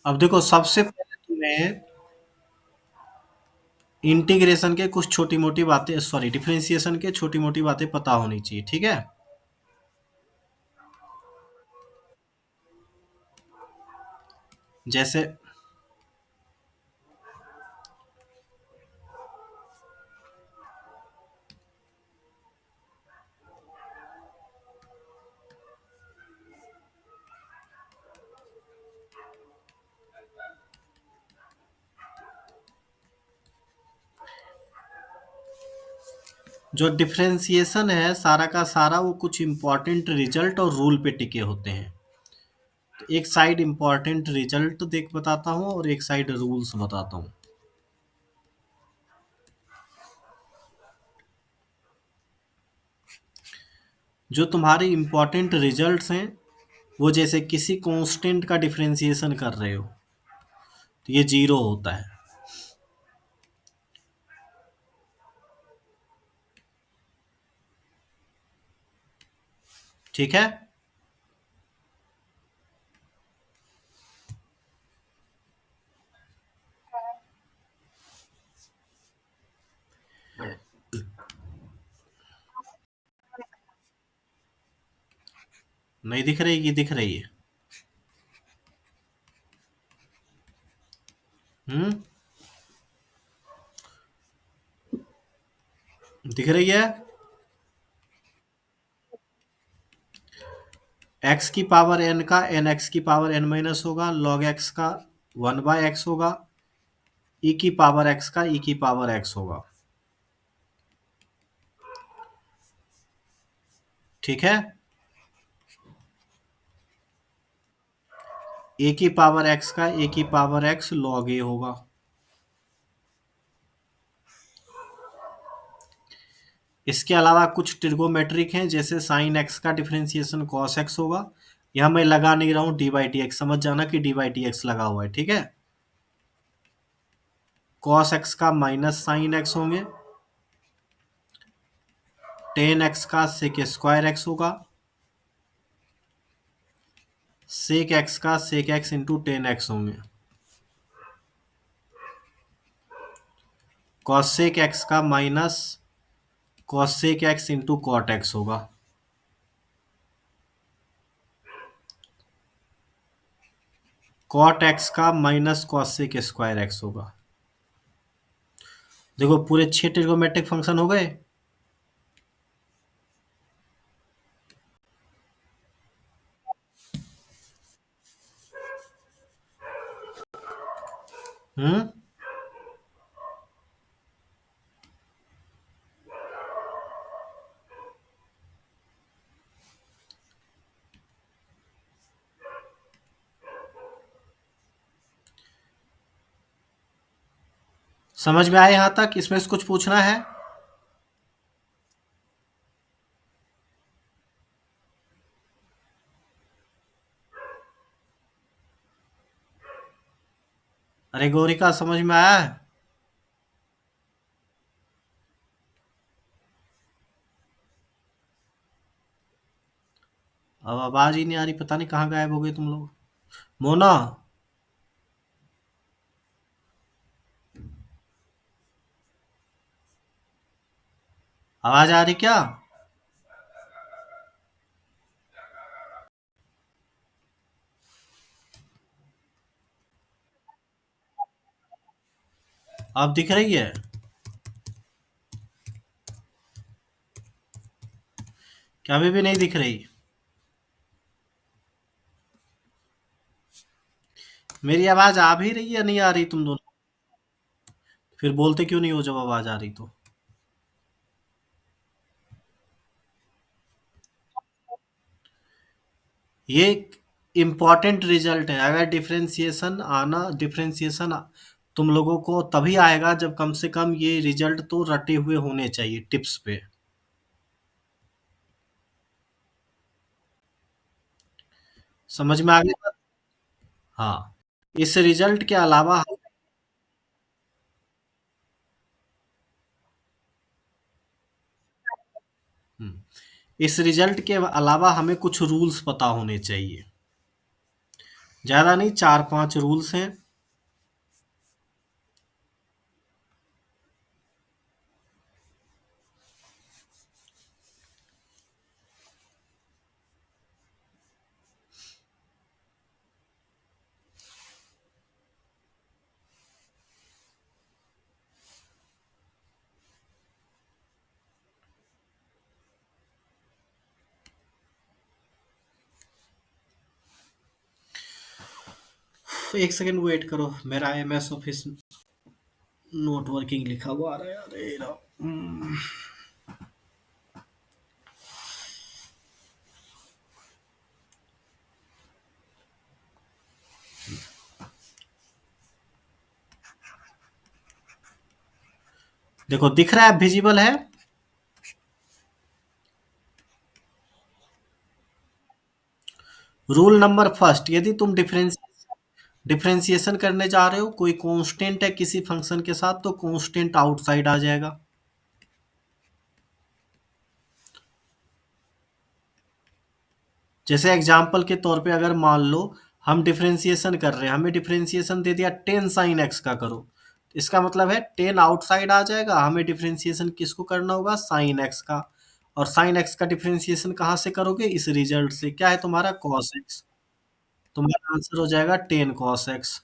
अब देखो, सबसे पहले तुम्हें इंटीग्रेशन के कुछ छोटी मोटी बातें, सॉरी, डिफरेंशिएशन के छोटी मोटी बातें पता होनी चाहिए, ठीक है। जैसे जो डिफरेंशिएशन है सारा का सारा, वो कुछ इंपॉर्टेंट रिजल्ट और रूल पे टिके होते हैं। तो एक साइड इंपॉर्टेंट रिजल्ट देख बताता हूँ और एक साइड रूल्स बताता हूँ। जो तुम्हारे इंपॉर्टेंट रिजल्ट्स हैं, वो जैसे किसी कांस्टेंट का डिफरेंशिएशन कर रहे हो तो ये जीरो होता है, ठीक है। नहीं दिख रही कि दिख रही है? हम्म। दिख रही है। एक्स की पावर एन का एन एक्स की पावर एन माइनस होगा, लॉग एक्स का 1/x होगा, ई की पावर एक्स का ई की पावर एक्स होगा, ठीक है। ए की पावर एक्स का ए की पावर एक्स लॉग ए होगा। इसके अलावा कुछ ट्रिगोमेट्रिक हैं, जैसे साइन एक्स का डिफरेंशिएशन कॉस एक्स होगा। यहां मैं लगा नहीं रहा हूं डी बाई टी एक्स, समझ जाना कि डी बाई टी एक्स लगा हुआ है, ठीक है। कॉस एक्स का माइनस साइन एक्स होंगे। टेन एक्स का सेक स्क्वायर एक्स होगा। सेक एक्स का sec x into tan x होंगे। कॉसेक एक्स का minus cosec x into cot x होगा। कॉट एक्स का माइनस कॉसेक स्क्वायर एक्स होगा। देखो, पूरे 6 ट्रिगोमेट्रिक फंक्शन हो गए। हम्म। समझ में आए यहां तक? इसमें से कुछ पूछना है? अरे गौरिका, समझ में आया है? अब आवाज ही नहीं आ रही, पता नहीं कहाँ गायब हो गए तुम लोग। मोना, आवाज आ रही क्या? अब दिख रही है? क्या अभी भी नहीं दिख रही? मेरी आवाज आ भी रही है या नहीं आ रही तुम दोनों? फिर बोलते क्यों नहीं हो जब आवाज आ रही तो? ये इम्पॉर्टेंट रिजल्ट है। अगर डिफरेंशिएशन तुम लोगों को तभी आएगा जब कम से कम ये रिजल्ट तो रटे हुए होने चाहिए टिप्स पे। समझ में आ गई बात? हाँ, इस रिजल्ट के अलावा हम्म, इस रिजल्ट के अलावा हमें कुछ रूल्स पता होने चाहिए। ज्यादा नहीं, 4-5 रूल्स हैं। एक सेकंड वेट करो, मेरा एमएस ऑफिस नोट वर्किंग लिखा हुआ आ रहा है। अरे राम। देखो दिख रहा है, विजिबल है। रूल नंबर फर्स्ट, यदि तुम डिफरेंशिएशन करने जा रहे हो, कोई कांस्टेंट है किसी फंक्शन के साथ, तो कांस्टेंट आउटसाइड आ जाएगा। जैसे एग्जाम्पल के तौर पे अगर मान लो हम डिफरेंशिएशन कर रहे हैं, हमें डिफरेंशिएशन दे दिया 10 sin x का करो, इसका मतलब है 10 आउटसाइड आ जाएगा। हमें डिफरेंशिएशन किसको करना होगा? साइन एक्स का। और साइन एक्स का डिफरेंशिएशन कहाँ से करोगे? इस रिजल्ट से। क्या है तुम्हारा? Cos x. तुम्हारा आंसर हो जाएगा 10 cos x।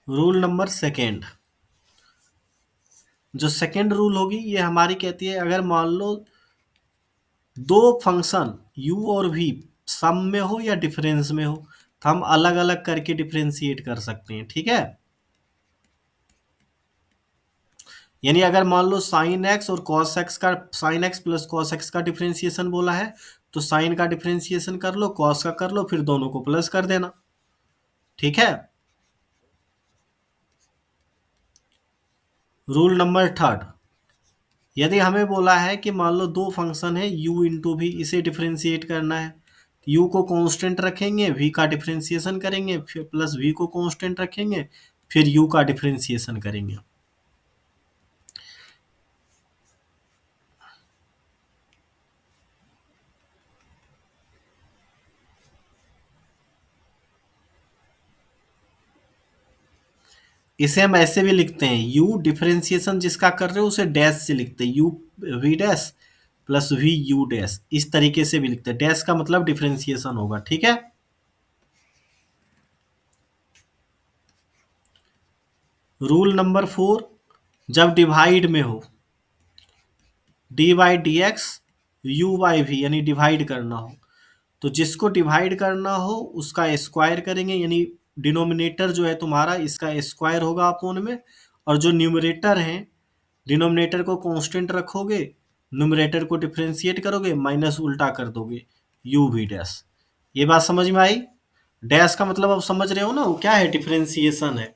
Rule number second, जो सेकेंड रूल होगी ये हमारी कहती है, अगर मान लो दो फंक्शन u और v सम में हो या डिफरेंस में हो, तो हम अलग अलग करके डिफरेंशिएट कर सकते हैं। ठीक है, यानी अगर मान लो साइन एक्स और कॉस एक्स का, sign x plus cos x का डिफरेंशिएशन बोला है, तो साइन का डिफरेंशिएशन कर लो, कॉस का कर लो, फिर दोनों को प्लस कर देना। ठीक है। रूल नंबर थर्ड, यदि हमें बोला है कि मान लो दो फंक्शन है u इंटू भी, इसे डिफरेंशिएट करना है, u को कांस्टेंट रखेंगे, v का डिफरेंशिएशन करेंगे, फिर प्लस v को कांस्टेंट रखेंगे, फिर u का डिफरेंशिएशन करेंगे। इसे हम ऐसे भी लिखते हैं, u डिफरेंशिएशन जिसका कर रहे हो उसे डैश से लिखते हैं, u v dash plus v u dash, इस तरीके से भी लिखते हैं। डैश का मतलब डिफरेंशिएशन होगा। ठीक है। रूल नंबर फोर, जब डिवाइड में हो, d by D x u by v, यानी डिवाइड करना हो, तो जिसको डिवाइड करना हो उसका स्क्वायर करेंगे, यानी डिनोमिनेटर जो है तुम्हारा इसका स्क्वायर होगा अपोन में, और जो न्यूमरेटर है, डिनोमिनेटर को कांस्टेंट रखोगे, न्यूमरेटर को डिफरेंशिएट करोगे, माइनस उल्टा कर दोगे, यू वी डैश। ये बात समझ में आई? डैश का मतलब अब समझ रहे हो ना, वो क्या है? डिफरेंशिएशन है।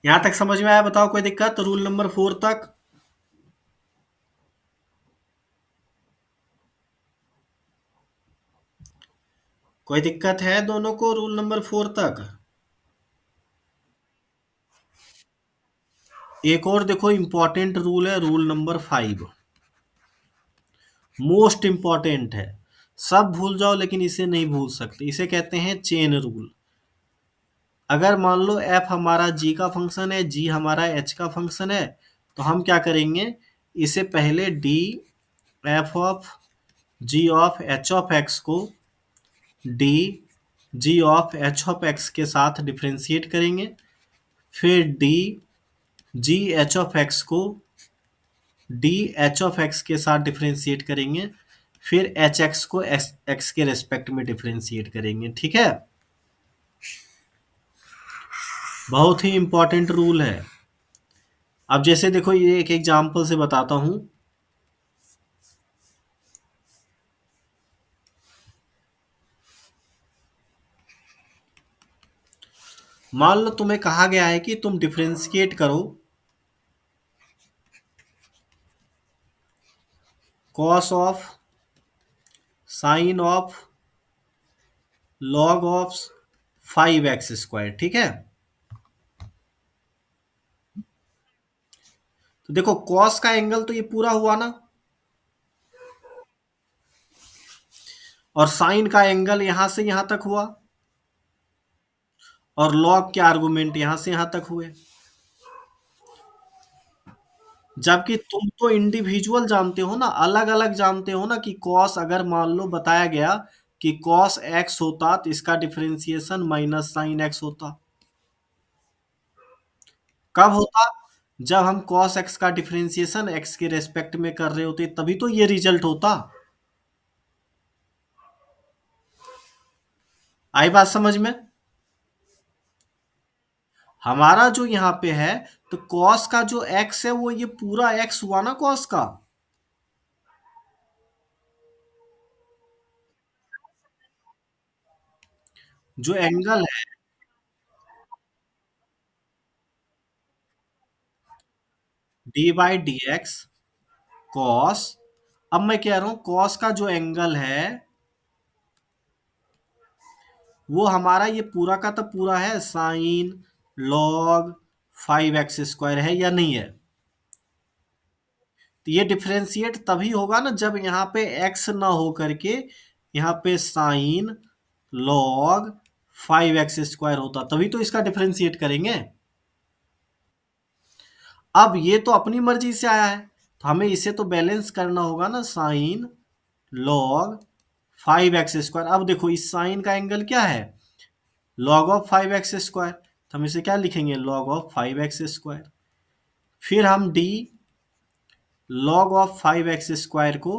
यहां तक समझ में आया? बताओ कोई दिक्कत रूल नंबर फोर तक? कोई दिक्कत है दोनों को रूल नंबर फोर तक? एक और देखो इंपॉर्टेंट रूल है, rule number five, most important है। सब भूल जाओ लेकिन इसे नहीं भूल सकते, इसे कहते हैं चेन रूल। अगर मान लो f हमारा g का फंक्शन है, g हमारा h का फंक्शन है, तो हम क्या करेंगे, इसे पहले d f of g of h of x को d g of h of x के साथ डिफरेंशिएट करेंगे, फिर d g h of x को डी एच ऑफ एक्स के साथ डिफरेंशिएट करेंगे, फिर एच एक्स को एक्स के रेस्पेक्ट में डिफरेंशिएट करेंगे। ठीक है, बहुत ही इंपॉर्टेंट रूल है। अब जैसे देखो, ये एक एग्जांपल से बताता हूं। मान लो तुम्हें कहा गया है कि तुम डिफरेंशिएट करो cos of sine of log of 5x², ठीक है। तो देखो कॉस का एंगल तो ये पूरा हुआ ना, और साइन का एंगल यहां से यहां तक हुआ, और लॉग के आर्गुमेंट यहां से यहां तक हुए। जबकि तुम तो इंडिविजुअल जानते हो ना, अलग अलग जानते हो ना कि कॉस अगर मान लो बताया गया कि कॉस एक्स होता तो इसका डिफरेंशिएशन माइनस साइन एक्स होता। कब होता? जब हम कॉस एक्स का डिफरेंशिएशन एक्स के रेस्पेक्ट में कर रहे होते, तभी तो ये रिजल्ट होता। आई बात समझ में? हमारा जो यहाँ पे है, तो कॉस का जो एक्स है वो ये पूरा एक्स हुआ ना कॉस का। जो एंगल है D by D x cos, अब मैं कह रहा हूं कॉस का जो एंगल है वो हमारा ये पूरा का तो पूरा है साइन लॉग 5x² है या नहीं है? तो ये डिफरेंशिएट तभी होगा ना जब यहाँ पे x ना हो करके यहाँ पे साइन लॉग 5x² होता, तभी तो इसका डिफरेंशिएट करेंगे। अब ये तो अपनी मर्जी से आया है, तो हमें इसे तो बैलेंस करना होगा ना, साइन लॉग 5x²। अब देखो इस साइन का एंगल क्या है, लॉग ऑफ 5x², तो हम इसे क्या लिखेंगे, लॉग ऑफ 5x²। फिर हम डी लॉग ऑफ 5x² को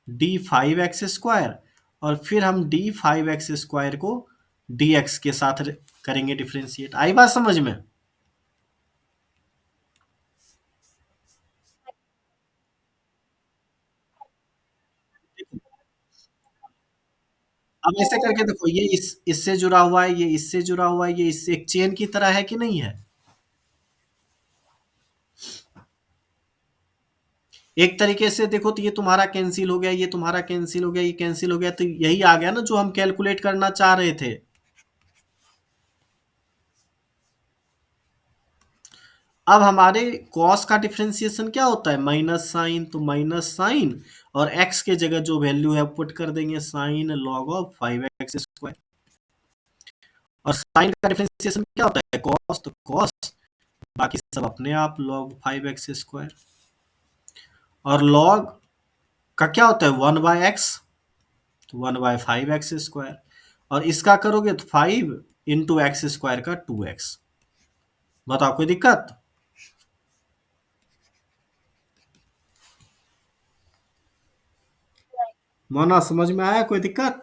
d5x², और फिर हम d5x² को dx के साथ करेंगे डिफरेंशिएट। आई बात समझ में? अब ऐसे करके देखो, ये इससे जुड़ा हुआ है, ये इससे जुड़ा हुआ है, ये इससे, एक चेन की तरह है कि नहीं है? एक तरीके से देखो तो ये तुम्हारा कैंसिल हो गया, ये तुम्हारा कैंसिल हो गया, ये कैंसिल हो गया, तो यही आ गया ना जो हम कैलकुलेट करना चाह रहे थे। अब हमारे कॉस का डिफरेंशिएशन क्या होता है, माइनस साइन, तो माइनस साइन, और एक्स के जगह जो वैल्यू है पुट कर देंगे साइन लॉग ऑफ 5x²। और साइन का डिफरेंशिएशन क्या होता है, कॉस, तो कॉस, बाकी सब अपने आप लॉग 5x²। और लॉग का क्या होता है, 1/x, तो 1/5x²। और इसका करोगे तो 5 × x² का 2x। बताओ कोई दिक्कत? माना समझ में आया, कोई दिक्कत?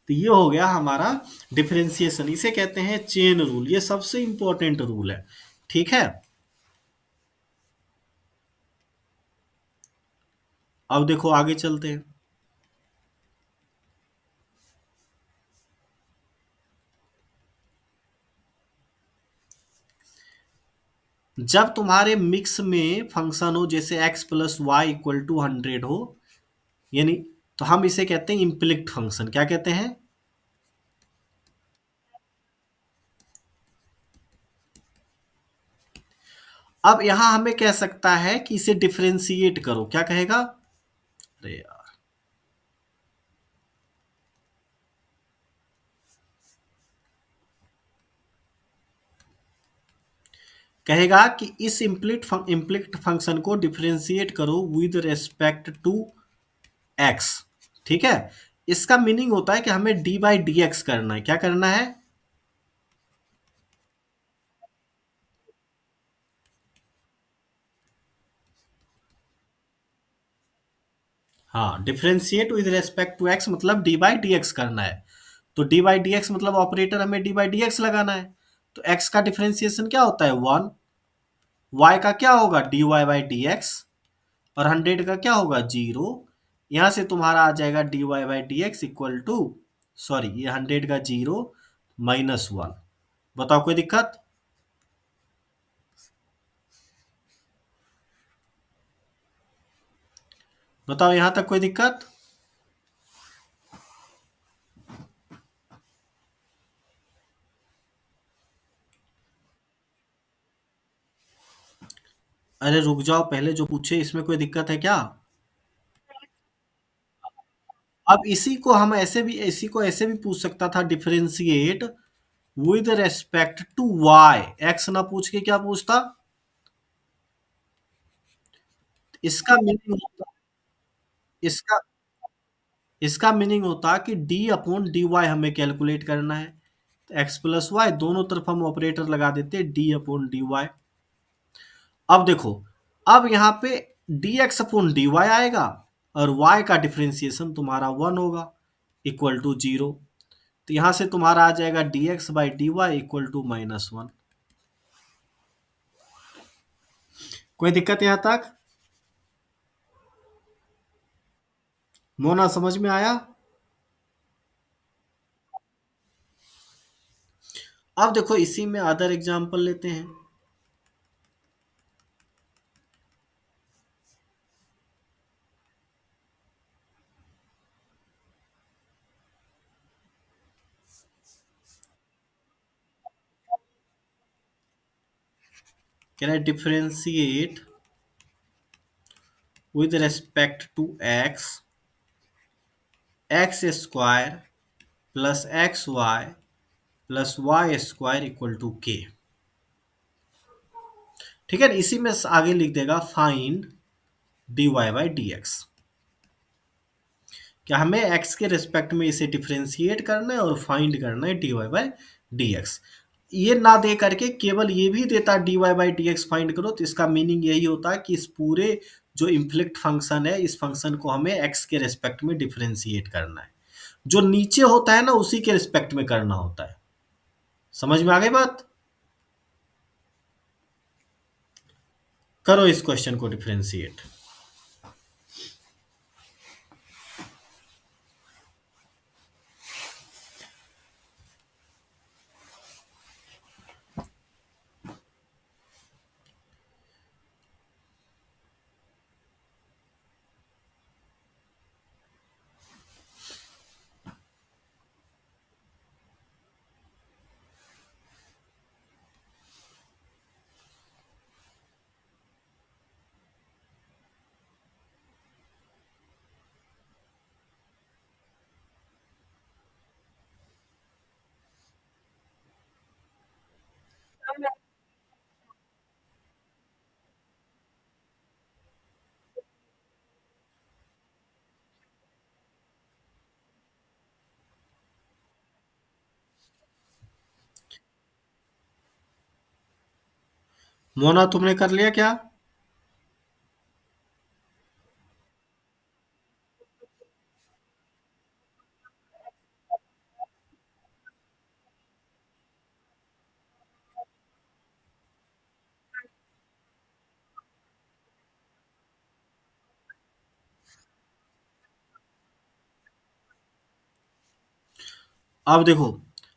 तो ये हो गया हमारा डिफरेंशिएशन, इसे कहते हैं चेन रूल, ये सबसे इंपॉर्टेंट रूल है। ठीक है, अब देखो आगे चलते हैं। जब तुम्हारे मिक्स में फंक्शन हो, जैसे x + y = 100 हो, यानी, तो हम इसे कहते हैं इम्प्लिक्ट फंक्शन। क्या कहते हैं? अब यहां हमें कह सकता है कि इसे डिफरेंशिएट करो, क्या कहेगा? अरे यार, कहेगा कि इस इम्प्लिक्ट फंक्शन को डिफरेंशिएट करो विद रेस्पेक्ट टू एक्स। ठीक है, इसका मीनिंग होता है कि हमें डी बाई डी एक्स करना है। क्या करना है? हाँ, differentiate with respect to x मतलब डी बाई डी एक्स करना है। तो डी बाई डी एक्स मतलब ऑपरेटर हमें डी बाई डी एक्स लगाना है। तो एक्स का डिफरेंशिएशन क्या होता है, 1। वाई का क्या होगा, D Y by D x. और 100 का क्या होगा, 0। यहां से तुम्हारा आ जाएगा dy/dx = सॉरी, ये 100 का 0 -1। बताओ कोई दिक्कत? बताओ यहां तक कोई दिक्कत? अरे रुक जाओ, पहले जो पूछे इसमें कोई दिक्कत है क्या? अब इसी को ऐसे भी पूछ सकता था, differentiate with respect to y. X ना पूछ के क्या पूछता? इसका मीनिंग होता इसका इसका मीनिंग होता कि डी अपॉन डी वाई हमें कैलकुलेट करना है। तो एक्स प्लस वाई दोनों तरफ हम ऑपरेटर लगा देते, डी अपॉन डी वाई। अब देखो, अब यहाँ पे d x upon d y आएगा, और वाई का डिफ्रेंसिएशन तुम्हारा 1 होगा, इक्वल टू 0। तो यहां से तुम्हारा आ जाएगा d x by d y equal to -1। कोई दिक्कत यहां तक? मोना समझ में आया? अब देखो, इसी में अदर एग्जांपल लेते हैं। कह रहा है differentiate with respect to x, x square plus x y plus y square equal to k. ठीक है, इसी में आगे लिख देगा find d Y by D x. क्या हमें एक्स के रिस्पेक्ट में इसे डिफरेंशिएट करना है और फाइंड करना है d Y by D x. ये ना दे करके केवल ये भी देता d Y by D x find करो, तो इसका मीनिंग यही होता है कि इस पूरे जो इम्प्लिक्ट फंक्शन है, इस फंक्शन को हमें एक्स के रिस्पेक्ट में डिफरेंशिएट करना है। जो नीचे होता है ना, उसी के रिस्पेक्ट में करना होता है। समझ में आ गई बात? करो इस क्वेश्चन को डिफरेंशिएट। मोना तुमने कर लिया क्या? अब देखो,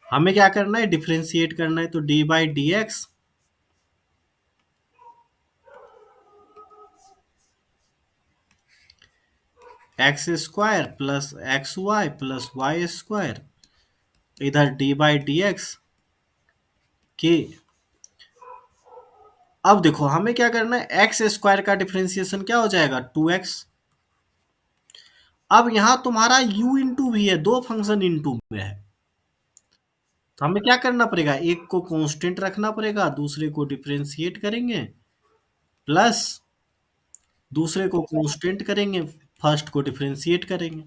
हमें क्या करना है, डिफरेंशिएट करना है, तो d by D x square plus x y plus y square, इधर डी बाई डी एक्स के। अब देखो, हमें क्या करना है, एक्स स्क्वायर का डिफरेंशिएशन क्या हो जाएगा, 2x। अब यहां तुम्हारा u इंटू भी है, दो फंक्शन इंटू में है, तो हमें क्या करना पड़ेगा, एक को कांस्टेंट रखना पड़ेगा, दूसरे को डिफरेंशिएट करेंगे, प्लस दूसरे को कांस्टेंट करेंगे, फर्स्ट को डिफरेंशिएट करेंगे,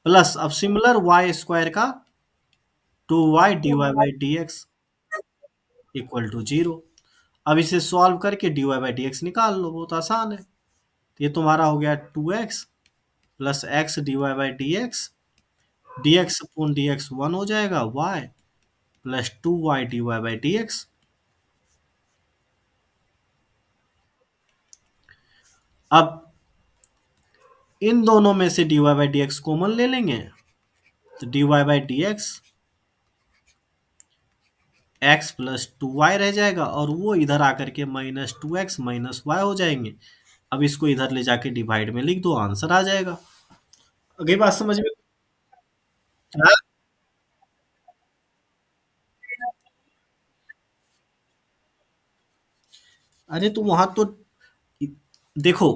प्लस अब सिमिलर वाई स्क्वायर का 2y d Y by D x equal to 0। अब इसे सॉल्व करके d Y by D x निकाल लो, बहुत आसान है। तो ये तुम्हारा हो गया 2x plus x d Y by D x upon D x 1 हो जाएगा, y plus 2y d Y by D x. अब इन दोनों में से d Y by D x common ले लेंगे, तो dy by D x plus two y रह जाएगा, और वो इधर आकर के minus two x minus y हो जाएंगे। अब इसको इधर ले जाके डिवाइड में लिख दो, आंसर आ जाएगा। अगली बात समझ में। हाँ? अरे तो वहां तो देखो,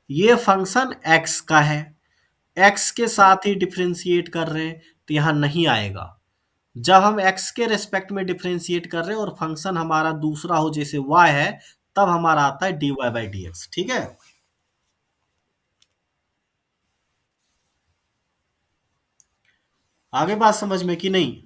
ये फंक्शन एक्स का है, एक्स के साथ ही डिफरेंशिएट कर रहे हैं, तो यहाँ नहीं आएगा। जब हम एक्स के रेस्पेक्ट में डिफरेंशिएट कर रहे हैं और फंक्शन हमारा दूसरा हो जैसे वाई है, तब हमारा आता है d Y by D x. ठीक है। आगे बात समझ में कि नहीं?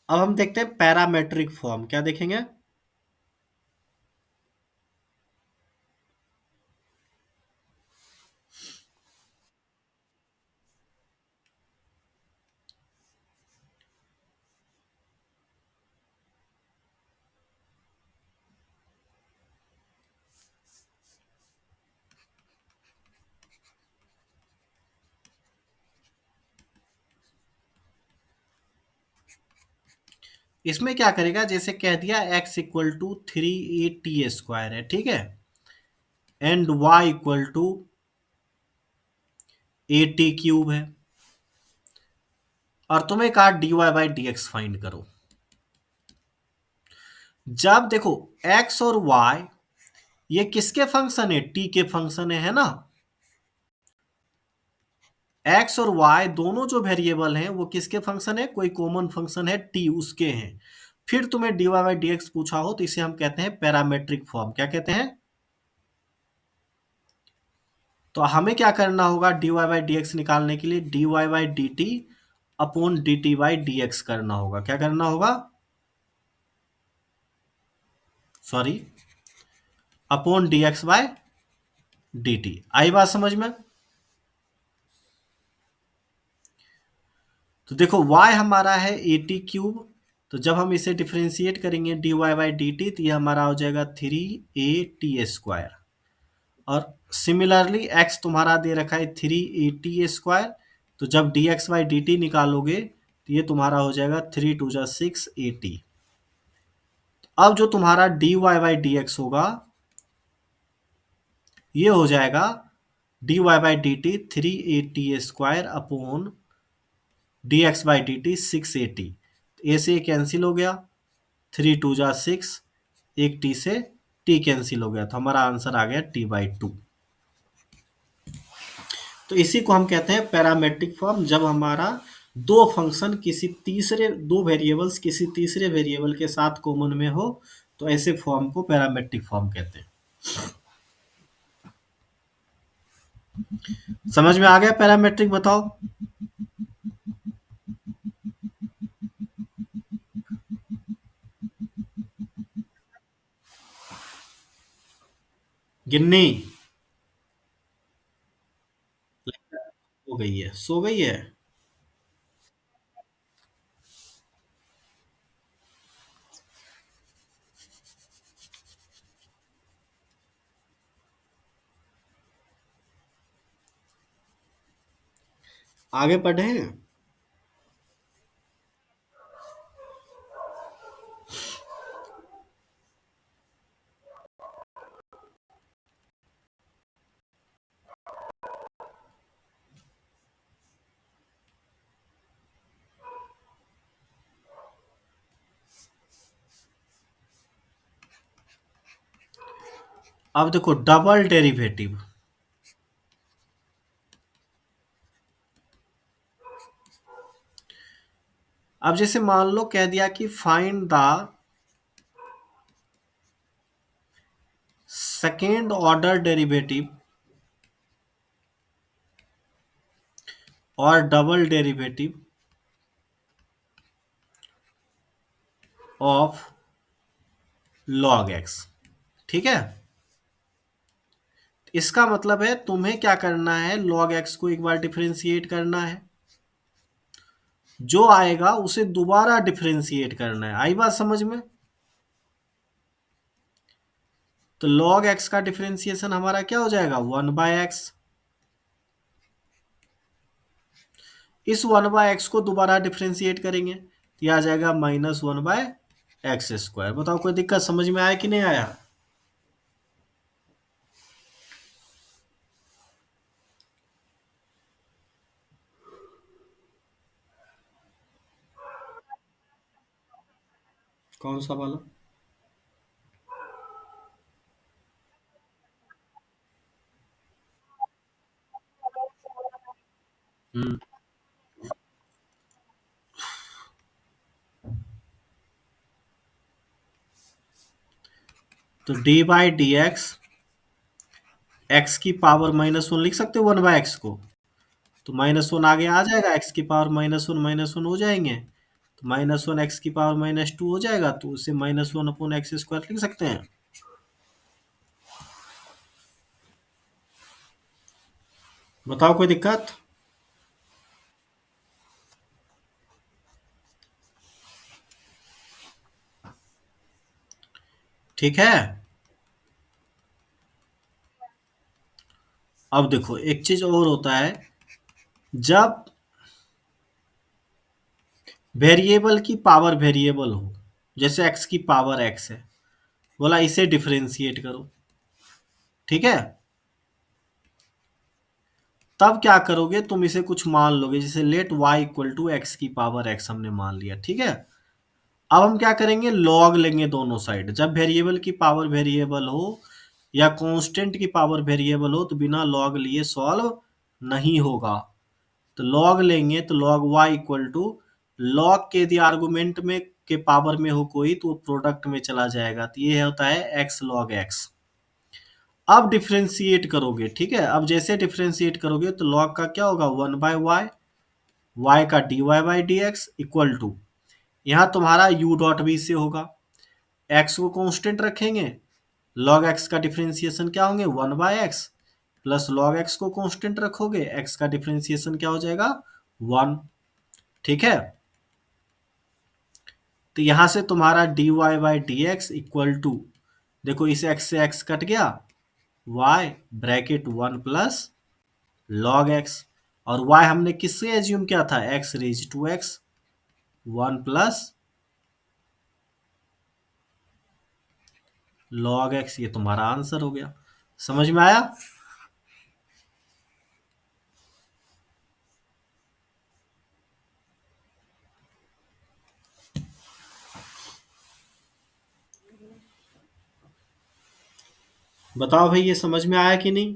अब हम देखते हैं पैरामेट्रिक फॉर्म, क्या देखेंगे? इसमें क्या करेगा, जैसे कह दिया x equal to three A T square है, ठीक है, and y equal to a t cube है, और तुम्हें कहा d Y by D x find करो। जब देखो x और y ये किसके फंक्शन है? t के फंक्शन है ना। x और y दोनों जो वेरिएबल हैं वो किसके फंक्शन है? कोई कॉमन फंक्शन है t, उसके हैं। फिर तुम्हें d Y by D x पूछा हो तो इसे हम कहते हैं पैरामेट्रिक फॉर्म। क्या कहते हैं? तो हमें क्या करना होगा, D Y by D X निकालने के लिए D Y by D T upon D T by D x करना होगा। क्या करना होगा? Sorry, upon D X by D T. आई बात समझ में? तो देखो y हमारा है ए टी क्यूब, तो जब हम इसे डिफ्रेंशिएट करेंगे d Y by D t, तो ये हमारा हो जाएगा थ्री ए टी स्क्वायर। और सिमिलरली x तुम्हारा दे रखा है थ्री ए टी स्क्वायर, तो जब D x by D T निकालोगे तो ये तुम्हारा हो जाएगा थ्री टू जा सिक्स ए टी। अब जो तुम्हारा D Y by D X होगा ये हो जाएगा D Y by D T three A T square upon D x by D T six A T. A से कैंसिल हो गया, थ्री टू जा सिक्स, एक टी से टी कैंसिल हो गया, तो हमारा आंसर आ गया टी बाई टू। तो इसी को हम कहते हैं पैरामेट्रिक फॉर्म, जब हमारा दो फंक्शन किसी तीसरे, दो वेरिएबल्स किसी तीसरे वेरिएबल के साथ कॉमन में हो, तो ऐसे फॉर्म को पैरामेट्रिक फॉर्म कहते हैं। समझ में आ गया पैरामेट्रिक? बताओ। गिन्नी हो गई है, सो गई है। आगे पढ़े। अब देखो डबल डेरिवेटिव। अब जैसे मान लो कह दिया कि find the second order derivative और double derivative of log X. ठीक है, इसका मतलब है तुम्हें क्या करना है, लॉग एक्स को एक बार डिफरेंशिएट करना है। जो आएगा उसे दोबारा डिफरेंशिएट करना है। आई बात समझ में? तो log x का डिफरेंशिएशन हमारा क्या हो जाएगा, 1/x। इस 1/x को दोबारा डिफरेंशिएट करेंगे तो यह आ जाएगा -1/x²। बताओ कोई दिक्कत समझ में आया कि नहीं आया? कौन सा वाला? हम्म। तो d/dx x की पावर -1 लिख सकते हो 1/x को। तो -1 आगे आ जाएगा, x की पावर -1 हो जाएंगे, तो -1 x की पावर -2 हो जाएगा, तो उसे -1/x² लिख सकते हैं। बताओ कोई दिक्कत? ठीक है। अब देखो एक चीज और होता है, जब वेरिएबल की पावर वेरिएबल हो, जैसे x की पावर x है, बोला इसे डिफरेंशिएट करो, ठीक है। तब क्या करोगे तुम, इसे कुछ मान लोगे, जैसे लेट y = x की पावर x हमने मान लिया, ठीक है। अब हम क्या करेंगे, लॉग लेंगे दोनों साइड। जब वेरिएबल की पावर वेरिएबल हो या कांस्टेंट की पावर वेरिएबल हो तो बिना लॉग लिए सॉल्व नहीं होगा। तो लॉग लेंगे तो log y = log के यदि आर्गुमेंट में के पावर में हो कोई तो वो प्रोडक्ट में चला जाएगा, तो ये होता है x log x। अब डिफरेंशिएट करोगे, ठीक है। अब जैसे डिफरेंशिएट करोगे तो log का क्या होगा, 1/y, y का dy/dx इक्वल टू, यहाँ तुम्हारा u डॉट v से होगा, x को कांस्टेंट रखेंगे, log x का डिफरेंशिएशन क्या होंगे, 1/x, प्लस log x को कांस्टेंट रखोगे, x का डिफरेंशिएशन क्या हो जाएगा, 1। ठीक है। तो यहां से तुम्हारा dy/dx इक्वल टू, देखो इस x से x कट गया, y bracket 1 plus log x, और y हमने किससे एज्यूम किया था, x raise to x, 1 plus log x। ये तुम्हारा आंसर हो गया। समझ में आया? बताओ भाई, ये समझ में आया कि नहीं?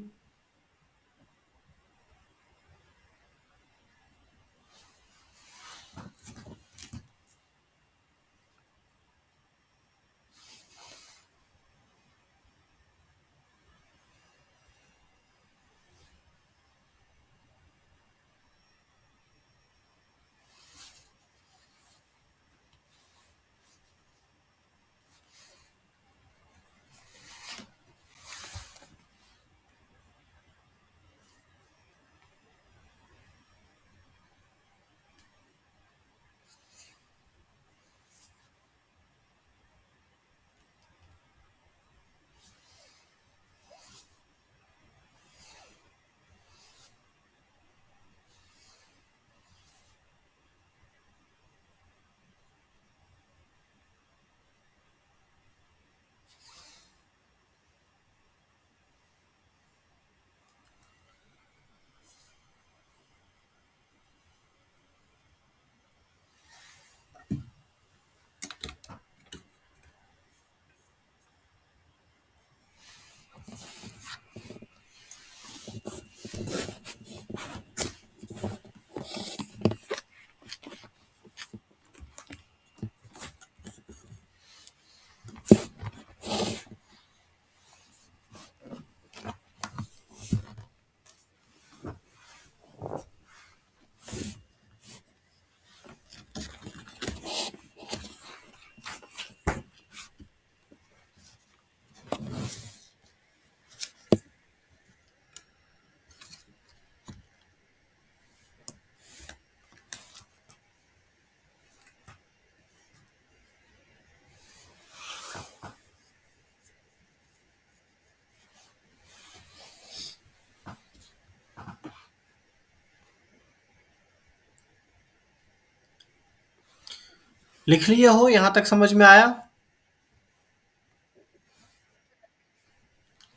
लिख लिए हो? यहाँ तक समझ में आया?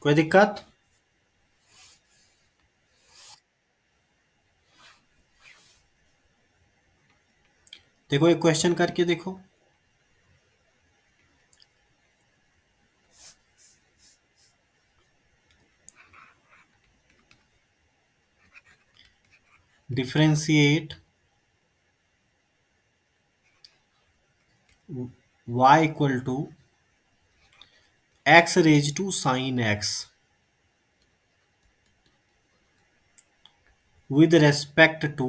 कोई दिक्कत? देखो एक क्वेश्चन करके देखो। Differentiate y equal to x raise to sine x with respect to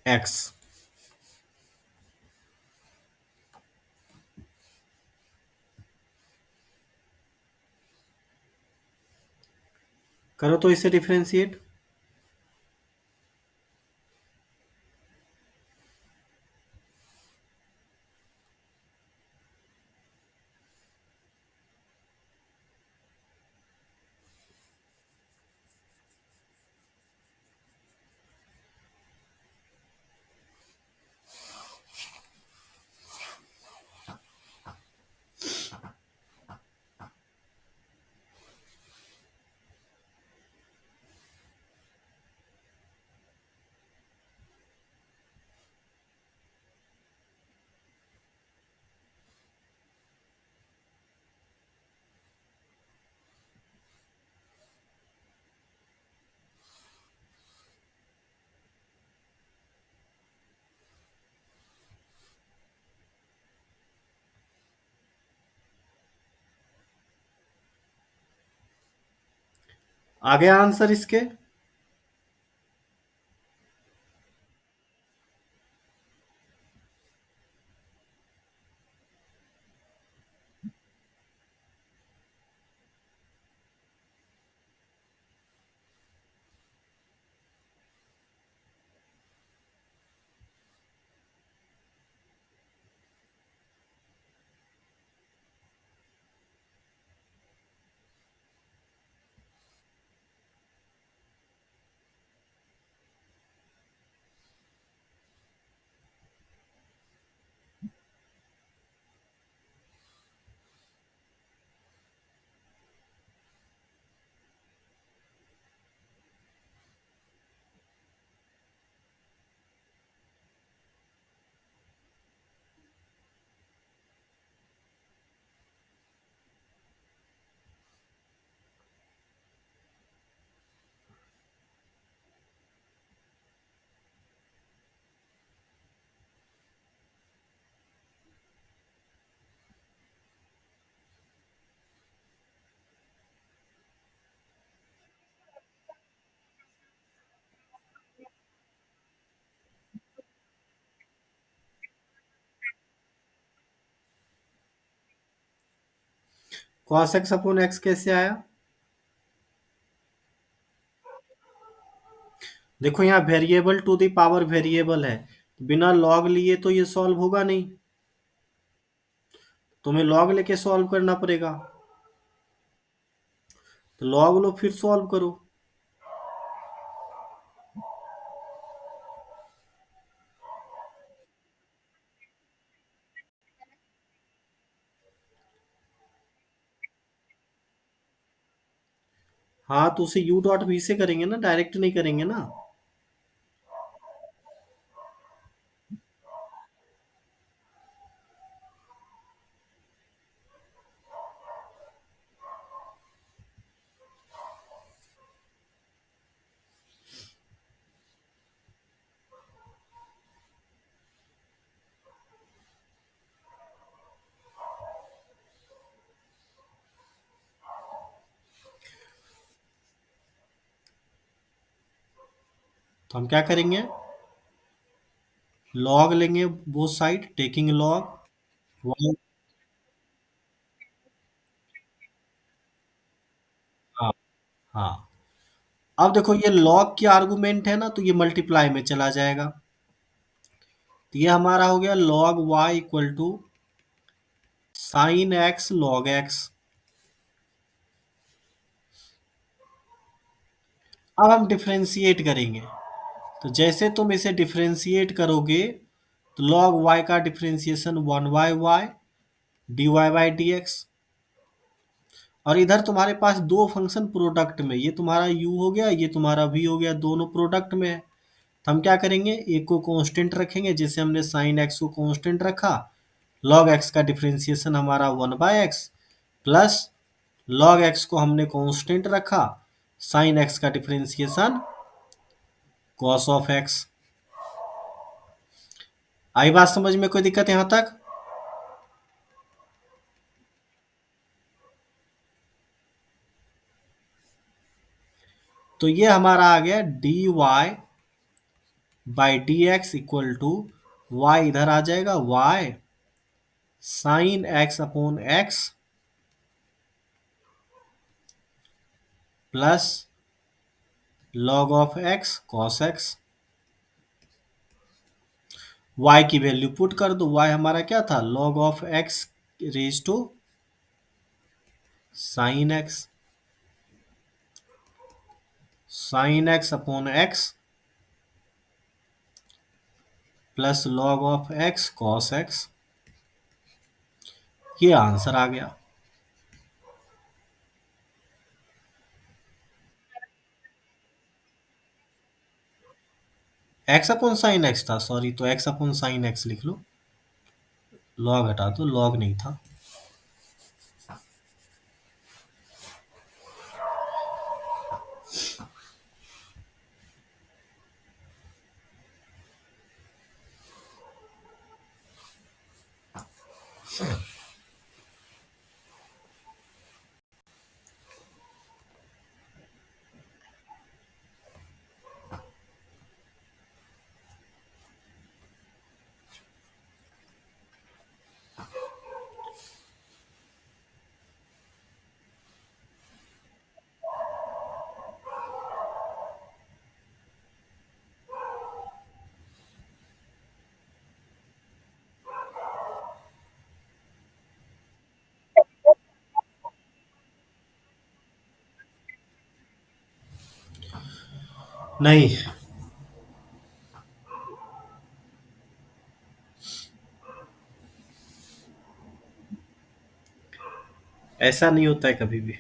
x। करो तो इसे डिफरेंशिएट। आ गया आंसर इसके? cos x अपॉन x कैसे आया? देखो यहाँ variable to the power variable है, बिना लॉग लिए तो ये सॉल्व होगा नहीं, तुम्हें लॉग लेके सॉल्व करना पड़ेगा। तो लॉग लो फिर सॉल्व करो। हाँ तो उसे u डॉट v से करेंगे ना, डायरेक्ट नहीं करेंगे ना। तो हम क्या करेंगे, लॉग लेंगे both side, taking log one. हाँ हाँ। अब देखो ये लॉग की आर्गुमेंट है ना, तो ये मल्टीप्लाई में चला जाएगा। तो ये हमारा हो गया log y equal to sine x log x. अब हम डिफ्रेंशिएट करेंगे। तो जैसे तुम इसे डिफ्रेंशिएट करोगे तो log y का डिफ्रेंशिएशन 1/y dy/dx। और इधर तुम्हारे पास दो फंक्शन प्रोडक्ट में, ये तुम्हारा u हो गया, ये तुम्हारा v हो गया, दोनों प्रोडक्ट में है। तो हम क्या करेंगे, एक को कांस्टेंट रखेंगे, जैसे हमने साइन x को कांस्टेंट रखा, log x का डिफ्रेंशिएशन हमारा 1/x प्लस log x को हमने कांस्टेंट रखा, साइन x का डिफ्रेंशिएशन cos ऑफ x। आई बात समझ में, कोई दिक्कत यहाँ तक? तो ये हमारा आ गया dy/dx इक्वल टू y, इधर आ जाएगा y sine x upon x plus log of x cos x। y की वैल्यू पुट कर दो, y हमारा क्या था, log of x raise to sine x upon x plus log of x cos x। ये आंसर आ गया। x upon sine x था, सॉरी, तो x अपॉन साइन x लिख लो, log हटा दो, log नहीं था। नहीं, ऐसा नहीं होता है कभी भी।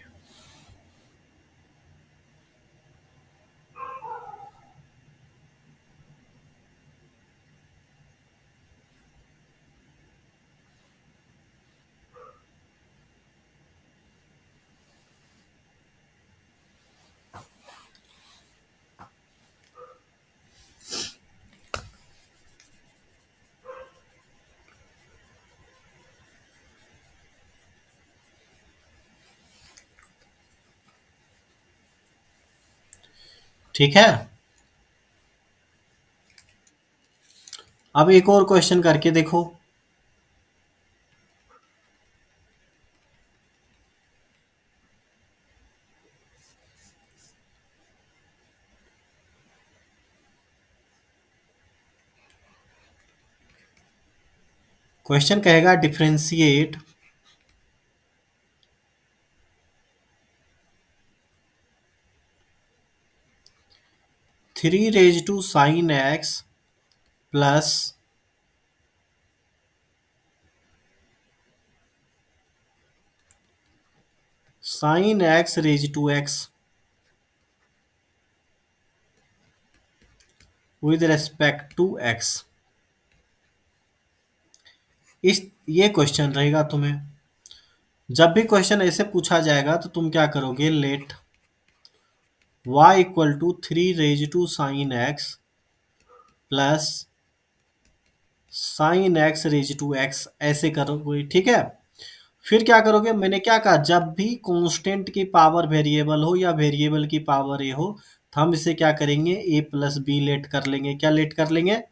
ठीक है, अब एक और क्वेश्चन करके देखो। क्वेश्चन कहेगा differentiate 3 raise to sine x plus sine x raise to x with respect to x. इस ये क्वेश्चन रहेगा तुम्हें। जब भी क्वेश्चन ऐसे पूछा जाएगा तो तुम क्या करोगे, let y equal to 3 raise to sine x plus sine x raise to x, ऐसे करोगे, ठीक है। फिर क्या करोगे, मैंने क्या कहा, जब भी कांस्टेंट की पावर वेरिएबल हो या वेरिएबल की पावर ए हो तो हम इसे क्या करेंगे, ए प्लस बी लेट कर लेंगे। क्या लेट कर लेंगे?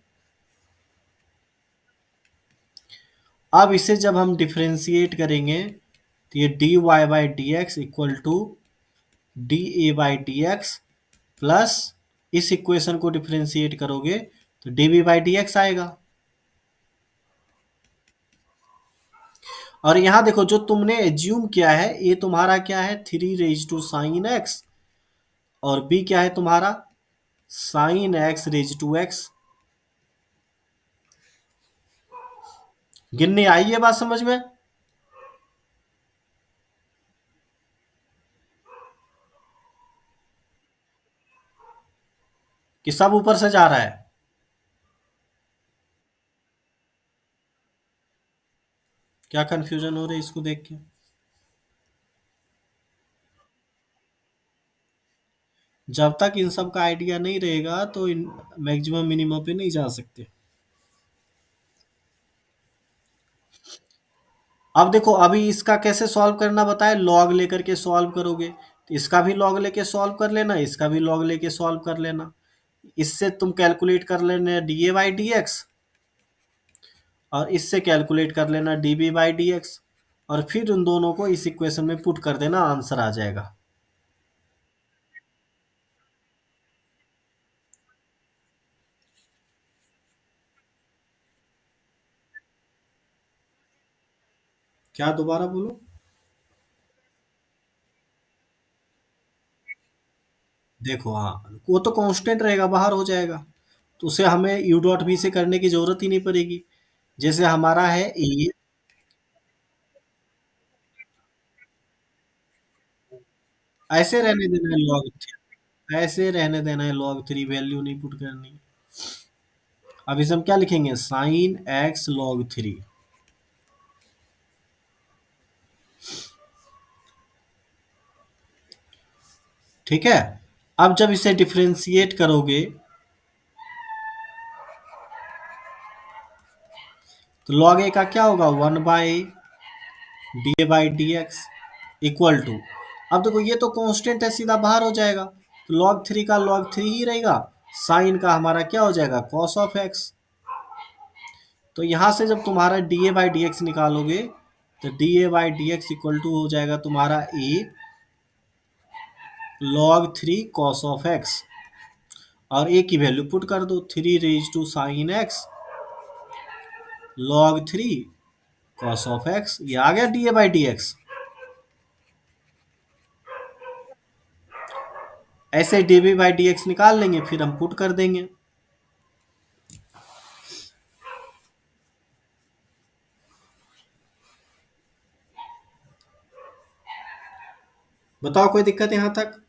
अब इसे जब हम डिफ्रेंशिएट करेंगे तो ये dy by D x equal to d A by D x plus इस इक्वेशन को डिफ्रेंशिएट करोगे तो d B by D x आएगा। और यहाँ देखो, जो तुमने एज्यूम किया है, ए तुम्हारा क्या है, 3 रेज टू साइन एक्स, और बी क्या है तुम्हारा sine x raise to X. गिननी आई है बात समझ में? कि सब ऊपर से जा रहा है? क्या कंफ्यूजन हो रही है इसको देख के? जब तक इन सब का आइडिया नहीं रहेगा तो इन मैक्सिमम मिनिमम पे नहीं जा सकते। अब देखो, अभी इसका कैसे सॉल्व करना बताए, लॉग लेकर के सॉल्व करोगे तो इसका भी लॉग लेके सॉल्व कर लेना, इसका भी लॉग लेके सॉल्व कर लेना। इससे तुम कैलकुलेट कर लेना d A by D x, और इससे कैलकुलेट कर लेना d B by D x, और फिर उन दोनों को इस इक्वेशन में पुट कर देना, आंसर आ जाएगा। क्या, दोबारा बोलो। देखो हाँ, वो तो कांस्टेंट रहेगा, बाहर हो जाएगा, तो उसे हमें यू डॉट बी से करने की जरूरत ही नहीं पड़ेगी। जैसे हमारा है ए, ऐसे रहने देना है लॉग, ऐसे रहने देना है, लॉग थ्री वैल्यू नहीं पुट करनी। अब इसे हम क्या लिखेंगे, साइन एक्स लॉग थ्री। ठीक है। अब जब इसे डिफरेंशिएट करोगे तो लॉग ए का क्या होगा, one by d A by D x equal to, अब देखो ये तो कांस्टेंट है, सीधा बाहर हो जाएगा, तो लॉग थ्री का लॉग थ्री ही रहेगा, साइन का हमारा क्या हो जाएगा, कॉस ऑफ एक्स। तो यहां से जब तुम्हारा D A by D X निकालोगे तो D A by D x equal to हो जाएगा तुम्हारा A log three cos of X, और ए की वैल्यू पुट कर दो, three raise to sine x log three cos of X, ये आ गया D A by D X. ऐसे D B by D x निकाल लेंगे, फिर हम पुट कर देंगे। बताओ, कोई दिक्कत यहां तक?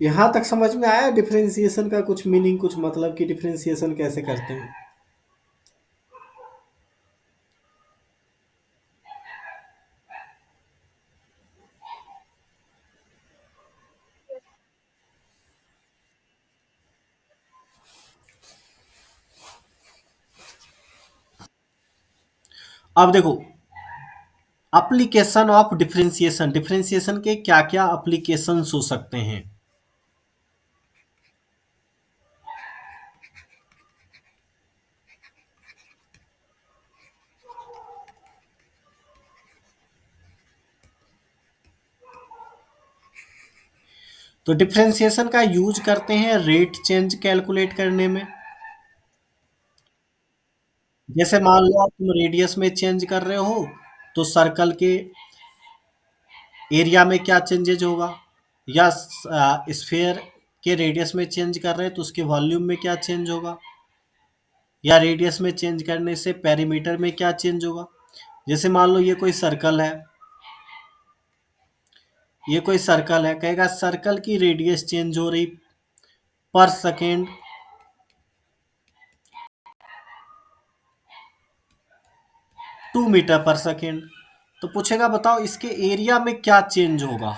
यहां तक समझ में आया डिफरेंशिएशन का कुछ मीनिंग, कुछ मतलब कि डिफरेंशिएशन कैसे करते हैं? अब देखो, एप्लीकेशन ऑफ डिफरेंशिएशन, डिफरेंशिएशन के क्या क्या एप्लीकेशंस हो सकते हैं? तो डिफरेंशिएशन का यूज करते हैं रेट चेंज कैलकुलेट करने में। जैसे मान लो आप तुम रेडियस में चेंज कर रहे हो, तो सर्कल के एरिया में क्या चेंजेज होगा, या स्फेयर के रेडियस में चेंज कर रहे हैं तो उसके वॉल्यूम में क्या चेंज होगा, या रेडियस में चेंज करने से पेरीमीटर में क्या चेंज होगा। जैसे मान लो ये कोई सर्कल है, ये कोई सर्कल है, कहेगा सर्कल की रेडियस चेंज हो रही पर सेकेंड 2 मीटर पर सेकेंड, तो पूछेगा बताओ इसके एरिया में क्या चेंज होगा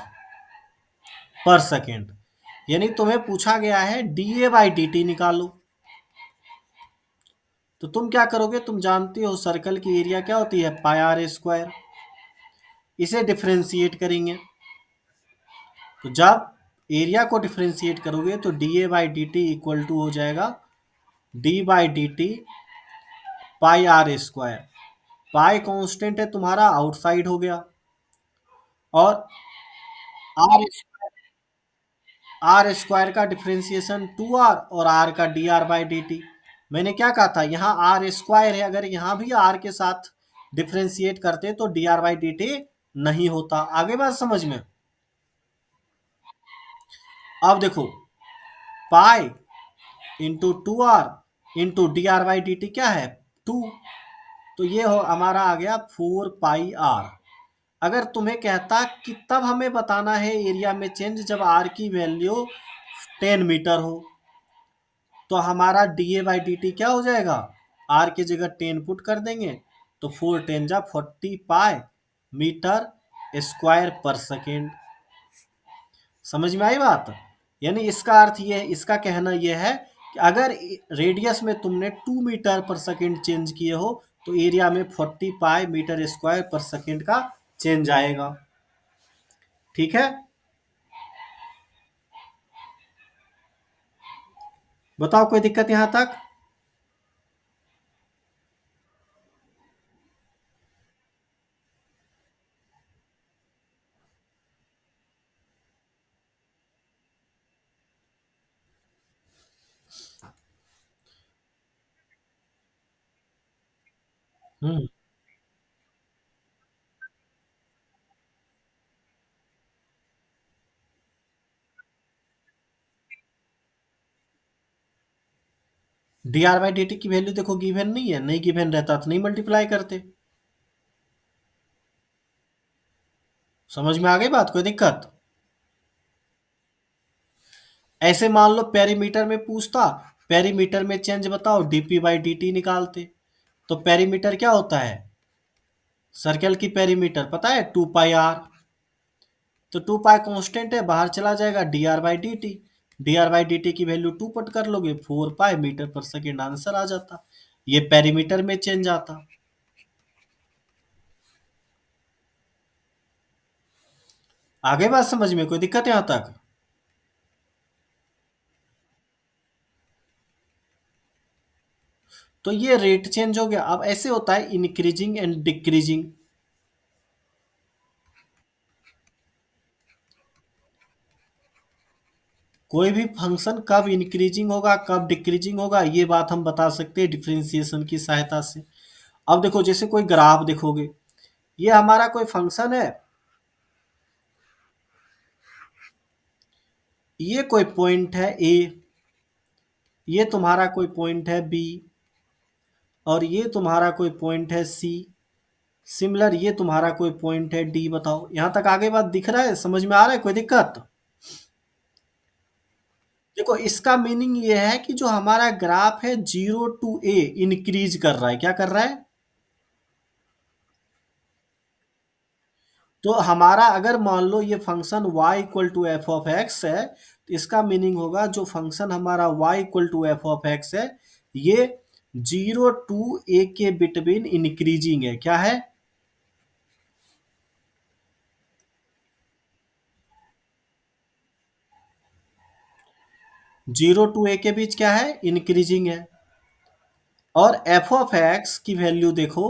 पर सेकेंड। यानी तुम्हें पूछा गया है D A by D T निकालो, तो तुम क्या करोगे, तुम जानते हो सर्कल की एरिया क्या होती है, पाई आर स्क्वायर। इसे डिफरेंशिएट करेंगे, तो जब एरिया को डिफरेंशिएट करोगे तो D A by D t equal to हो जाएगा d by D t pi r square. Pi constant है तुम्हारा, आउटसाइड हो गया, और आर आर स्क्वायर का डिफरेंशिएशन 2r और r का dr बाई dt। मैंने क्या कहा था, यहाँ आर स्क्वायर है, अगर यहाँ भी r के साथ डिफरेंशिएट करते तो dr बाई dt नहीं होता। आगे बात समझ में। अब देखो, pi into 2r into D R by D T क्या है, 2। तो ये हो हमारा आ गया 4 पाई r। अगर तुम्हें कहता कि तब हमें बताना है एरिया में चेंज जब r की वैल्यू 10 मीटर हो, तो हमारा D A by D T क्या हो जाएगा, आर की जगह 10 पुट कर देंगे तो 4 10 जा 40 पाई मीटर स्क्वायर पर सेकेंड। समझ में आई बात। यानी इसका अर्थ ये, इसका कहना यह है कि अगर रेडियस में तुमने 2 मीटर पर सेकेंड चेंज किए हो तो एरिया में 40 पाई मीटर स्क्वायर पर सेकेंड का चेंज आएगा। ठीक है, बताओ कोई दिक्कत यहां तक। हम्म D R by D T की वैल्यू देखो गिवन नहीं है, नहीं गिवन रहता तो नहीं मल्टीप्लाई करते। समझ में आ गई बात, कोई दिक्कत। ऐसे मान लो पेरीमीटर में पूछता, पेरीमीटर में चेंज बताओ, डीपी बाई डी टी निकालते। तो पेरीमीटर क्या होता है, सर्कल की पेरीमीटर पता है 2 पाई r। तो 2 पाई कांस्टेंट है, बाहर चला जाएगा D R by D T. D R by D T की वैल्यू 2 पुट कर लोगे, 4 पाई मीटर पर सेकेंड आंसर आ जाता। ये पेरीमीटर में चेंज आता। आगे बात समझ में, कोई दिक्कत यहां तक। तो ये रेट चेंज हो गया। अब ऐसे होता है इंक्रीजिंग एंड डिक्रीजिंग। कोई भी फंक्शन कब इंक्रीजिंग होगा कब डिक्रीजिंग होगा ये बात हम बता सकते हैं डिफरेंशिएशन की सहायता से। अब देखो, जैसे कोई ग्राफ देखोगे, ये हमारा कोई फंक्शन है, ये कोई पॉइंट है ए, ये तुम्हारा कोई पॉइंट है बी, और ये तुम्हारा कोई पॉइंट है सी। सिमिलर ये तुम्हारा कोई पॉइंट है डी। बताओ यहां तक आगे बात दिख रहा है, समझ में आ रहा है, कोई दिक्कत। देखो इसका मीनिंग ये है कि जो हमारा ग्राफ है 0 to a इंक्रीज कर रहा है, क्या कर रहा है। तो हमारा अगर मान लो ये function y equal to f of x है, तो इसका मीनिंग होगा जो फंक्शन हमारा y equal to f of x है, ये 0 to a के बिटवीन इंक्रीजिंग है। क्या है, 0 to a के बीच क्या है, इंक्रीजिंग है। और एफ ऑफ एक्स की वैल्यू देखो,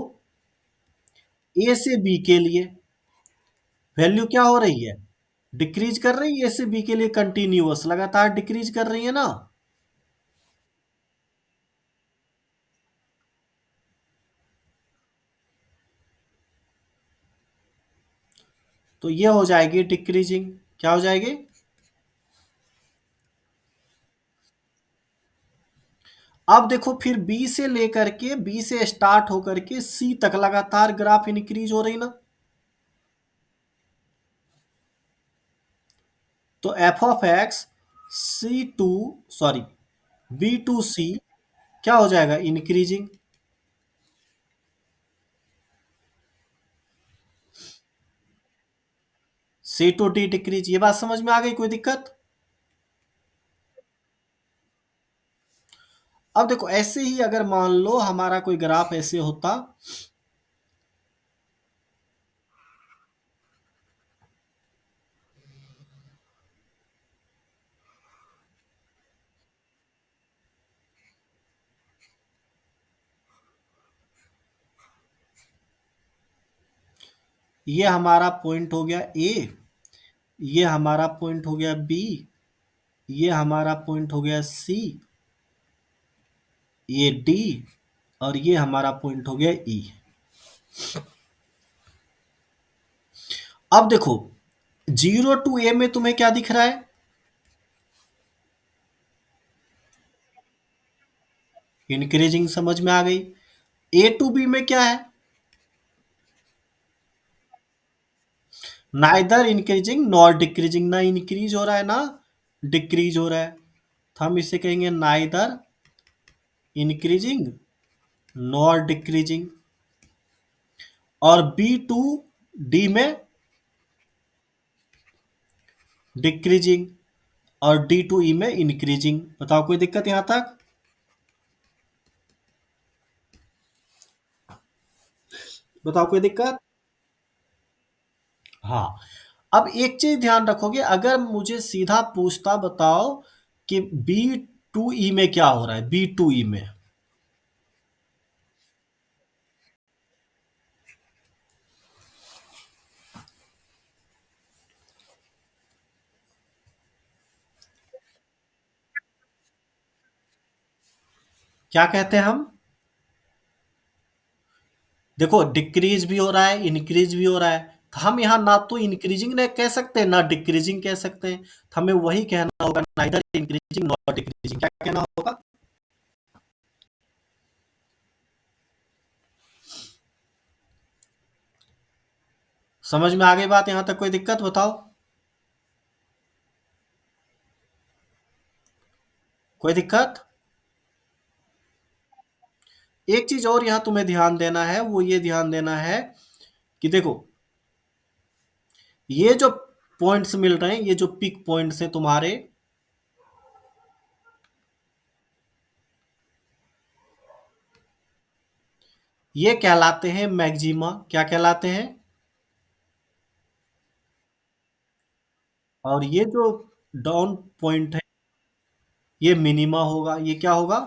ए से बी के लिए वैल्यू क्या हो रही है, डिक्रीज कर रही है। ए से बी के लिए कंटिन्यूअस लगातार डिक्रीज कर रही है ना। तो ये हो जाएगी डिक्रीजिंग। क्या हो जाएगी, अब देखो फिर बी से लेकर के, बी से स्टार्ट होकर के सी तक लगातार ग्राफ इंक्रीज हो रही ना। तो f of x c two, sorry, b two c क्या हो जाएगा, increasing. C to d decrease. ये बात समझ में आ गई, कोई दिक्कत। अब देखो ऐसे ही अगर मान लो हमारा कोई ग्राफ ऐसे होता, ये हमारा पॉइंट हो गया ए, ये हमारा पॉइंट हो गया बी, ये हमारा पॉइंट हो गया सी, ये डी, और ये हमारा पॉइंट हो गया ई। अब देखो, 0 to A में तुम्हें क्या दिख रहा है? इंक्रीजिंग समझ में आ गई। A to B में क्या है? नाइदर इंक्रीजिंग नॉर डिक्रीजिंग, ना इंक्रीज हो रहा है ना डिक्रीज हो रहा है, तो हम इसे कहेंगे नाइदर इंक्रीजिंग नॉर डिक्रीजिंग। और B to D में डिक्रीजिंग, और D to E में इंक्रीजिंग। बताओ कोई दिक्कत यहां तक? बताओ कोई दिक्कत? हाँ। अब एक चीज ध्यान रखोगे, अगर मुझे सीधा पूछता बताओ कि B to E में क्या हो रहा है, B to E में, क्या कहते हैं हम? देखो, डिक्रीज भी हो रहा है, इंक्रीज भी हो रहा है, तो हम यहाँ ना तो इंक्रीजिंग ने कह सकते हैं ना डिक्रीजिंग कह सकते हैं, तो हमें वही कहना होगा, नाइदर इंक्रीजिंग नॉट डिक्रीजिंग। क्या कहना होगा? समझ में आ गई बात यहां तक? कोई दिक्कत बताओ? कोई दिक्कत? एक चीज और यहां तुम्हें ध्यान देना है, वो ये ध्यान देना है कि देखो, ये जो पॉइंट्स मिल रहे हैं, ये जो पिक पॉइंट्स हैं तुम्हारे, ये कहलाते हैं मैक्सिमा। क्या कहलाते हैं? और ये जो डाउन पॉइंट है, ये मिनिमा होगा। ये क्या होगा?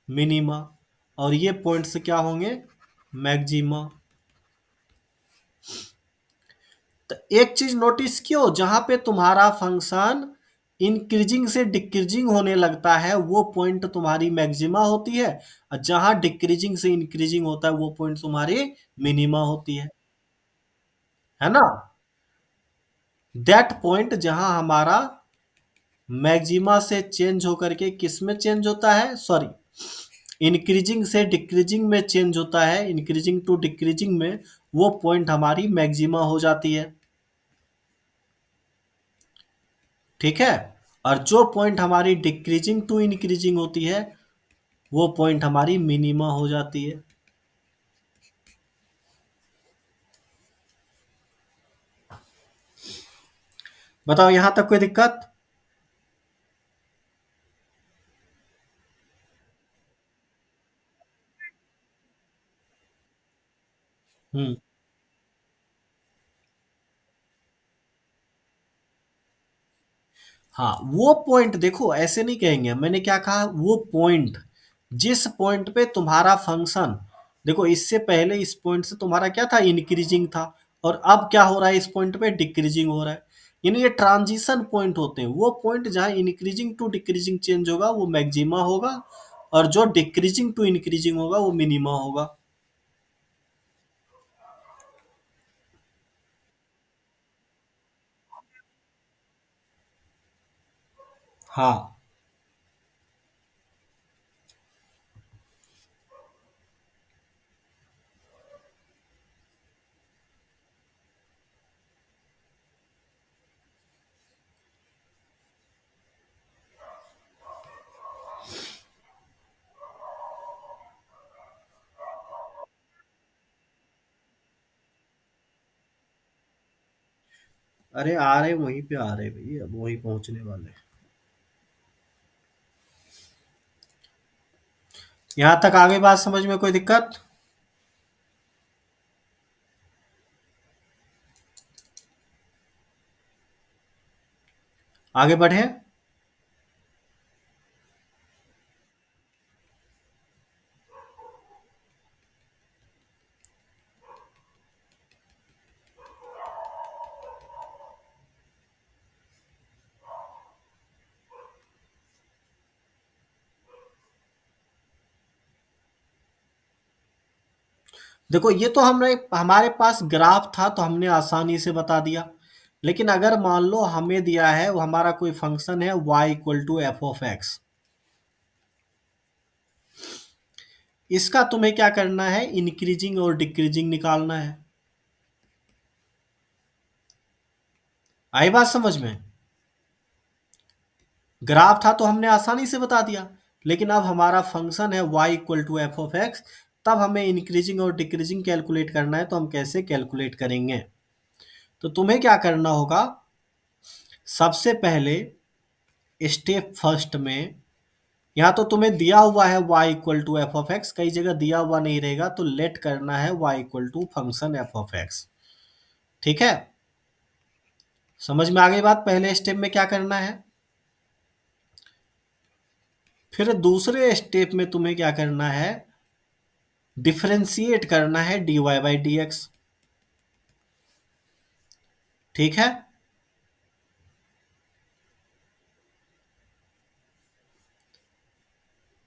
मिनिमा। और ये पॉइंट्स क्या होंगे? मैक्सिमा। तो एक चीज नोटिस कियो, जहां पे तुम्हारा फंक्शन इंक्रीजिंग से डिक्रीजिंग होने लगता है, वो पॉइंट तुम्हारी मैक्सिमा होती है, और जहां डिक्रीजिंग से इंक्रीजिंग होता है, वो पॉइंट तुम्हारी मिनिमा होती है ना? दैट पॉइंट जहां हमारा मैक्सिमा से चेंज होकर के किस में चेंज होता है, सॉरी, इंक्रीजिंग से डिक्रीजिंग में चेंज होता है, इंक्रीजिंग टू डिक्रीजिंग में, वो पॉइंट हमारी मैक्सिमा हो जाती है। ठीक है? और जो पॉइंट हमारी डिक्रीजिंग टू इंक्रीजिंग होती है, वो पॉइंट हमारी मिनिमा हो जाती है। बताओ यहां तक कोई दिक्कत? हम्म। हाँ, वो पॉइंट देखो, ऐसे नहीं कहेंगे, मैंने क्या कहा, वो पॉइंट जिस पॉइंट पे तुम्हारा फंक्शन, देखो इससे पहले इस पॉइंट से तुम्हारा क्या था, इंक्रीजिंग था, और अब क्या हो रहा है, इस पॉइंट पे डिक्रीजिंग हो रहा है। यानी ये ट्रांजिशन पॉइंट होते हैं, वो पॉइंट जहां इंक्रीजिंग टू डिक्रीजिंग चेंज होगा वो मैक्सिमा होगा, और जो डिक्रीजिंग टू इंक्रीजिंग होगा वो मिनिमा होगा। हाँ। अरे आ रहे, वहीं पे आ रहे भैया, अब वहीं पहुंचने वाले। यहाँ तक आगे बात समझ में कोई दिक्कत? आगे बढ़े। देखो ये तो हमने हमारे पास ग्राफ था तो हमने आसानी से बता दिया। लेकिन अगर मान लो हमें दिया है वो हमारा कोई फंक्शन है y equal to f of x, इसका तुम्हें क्या करना है, इंक्रीजिंग और डिक्रीजिंग निकालना है। आई बात समझ में? ग्राफ था तो हमने आसानी से बता दिया। लेकिन अब हमारा फंक्शन है y equal to f of x, तब हमें इंक्रीजिंग और डिक्रीजिंग कैलकुलेट करना है, तो हम कैसे कैलकुलेट करेंगे? तो तुम्हें क्या करना होगा, सबसे पहले स्टेप फर्स्ट में, यहाँ तो तुम्हें दिया हुआ है y equal to f of x, कई जगह दिया हुआ नहीं रहेगा तो लेट करना है y equal to function f of x. ठीक है, समझ में आ गई बात? पहले स्टेप में क्या करना है। फिर दूसरे स्टेप में तुम्हें क्या करना है, डिफरेंशिएट करना है dy बाई डी एक्स। ठीक है,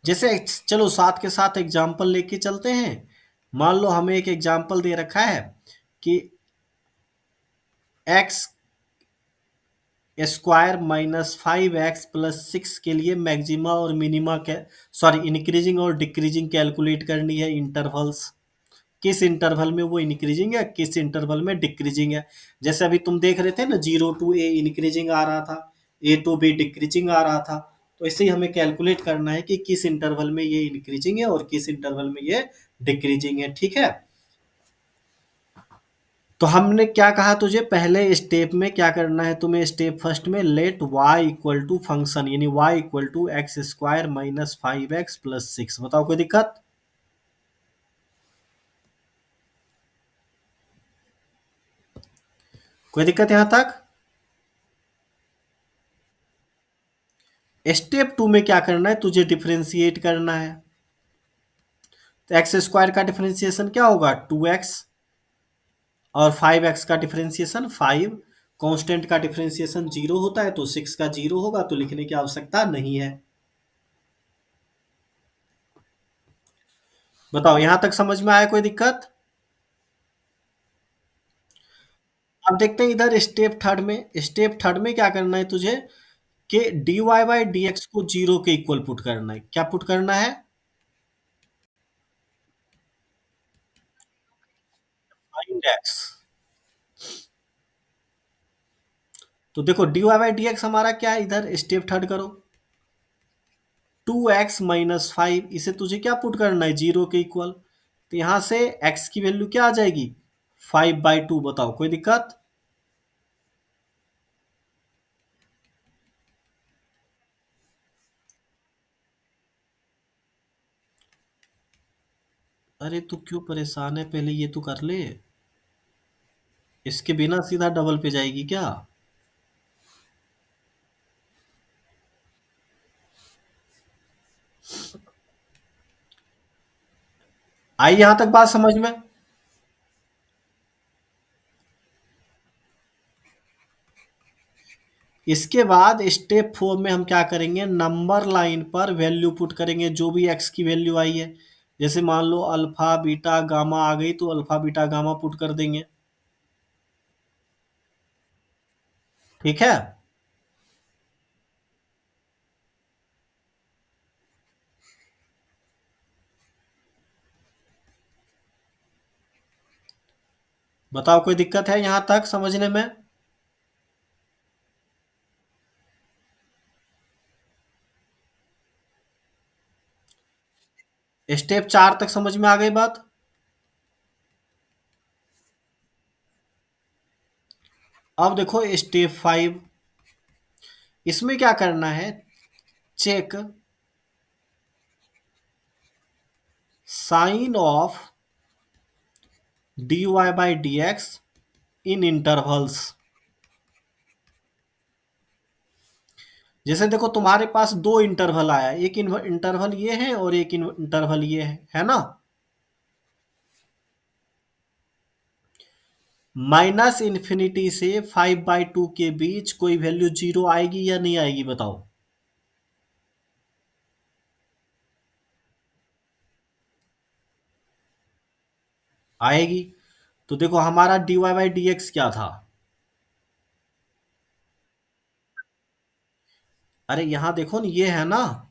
जैसे चलो साथ के साथ एग्जाम्पल लेके चलते हैं। मान लो हमें एक एग्जाम्पल दे रखा है कि x square minus 5x plus 6 के लिए मैक्सिमा और मिनिमा के, सॉरी, इंक्रीजिंग और डिक्रीजिंग कैलकुलेट करनी है इंटरवल्स। किस इंटरवल में वो इंक्रीजिंग है, किस इंटरवल में डिक्रीजिंग है। जैसे अभी तुम देख रहे थे ना, 0 to a इंक्रीजिंग आ रहा था, a to b डिक्रीजिंग आ रहा था। तो इसे ही हमें कैलकुलेट करना है कि किस इंटरवल में ये इंक्रीजिंग है और किस इंटरवल में ये डिक्रीजिंग है। ठीक है, तो हमने क्या कहा तुझे, पहले स्टेप में क्या करना है तुम्हें, स्टेप फर्स्ट में let y equal to function, यानी y equal to x square minus 5x plus 6। बताओ कोई दिक्कत? कोई दिक्कत यहां तक? स्टेप टू में क्या करना है, तुझे डिफरेंशिएट करना है। तो एक्स स्क्वायर का डिफरेंशिएशन क्या होगा, 2x, और 5x का डिफरेंशिएशन 5। कांस्टेंट का डिफरेंशिएशन 0 होता है तो 6 का 0 होगा, तो लिखने की आवश्यकता नहीं है। बताओ यहां तक समझ में आया, कोई दिक्कत? अब देखते हैं इधर स्टेप थर्ड में। स्टेप थर्ड में क्या करना है तुझे, कि dy बाई डी एक्स को जीरो के इक्वल पुट करना है। क्या पुट करना है, फाइंड एक्स। तो देखो dy बाई डी एक्स हमारा क्या है, इधर स्टेप थर्ड करो, 2x माइनस 5, इसे तुझे क्या पुट करना है, जीरो के इक्वल। तो यहां से x की वैल्यू क्या आ जाएगी, 5/2। बताओ कोई दिक्कत? अरे तू क्यों परेशान है, पहले ये तो कर ले। इसके बिना सीधा डबल पे जाएगी क्या? आई यहां तक बात समझ में? इसके बाद स्टेप फोर में हम क्या करेंगे, नंबर लाइन पर वैल्यू पुट करेंगे, जो भी एक्स की वैल्यू आई है। जैसे मान लो अल्फा बीटा गामा आ गई, तो अल्फा बीटा गामा पुट कर देंगे। ठीक है, बताओ कोई दिक्कत है यहां तक समझने में? स्टेप चार तक समझ में आ गई बात? अब देखो स्टेप फाइव, इसमें क्या करना है, check sign of dy by D x in intervals. जैसे देखो तुम्हारे पास दो इंटरवल आया, एक इंटरवल ये है और एक इंटरवल ये है ना। माइनस इन्फिनिटी से 5/2 के बीच कोई वैल्यू जीरो आएगी या नहीं आएगी, बताओ? आएगी। तो देखो हमारा dy बाई डी एक्स क्या था। अरे यहाँ देखो ना, ये है ना।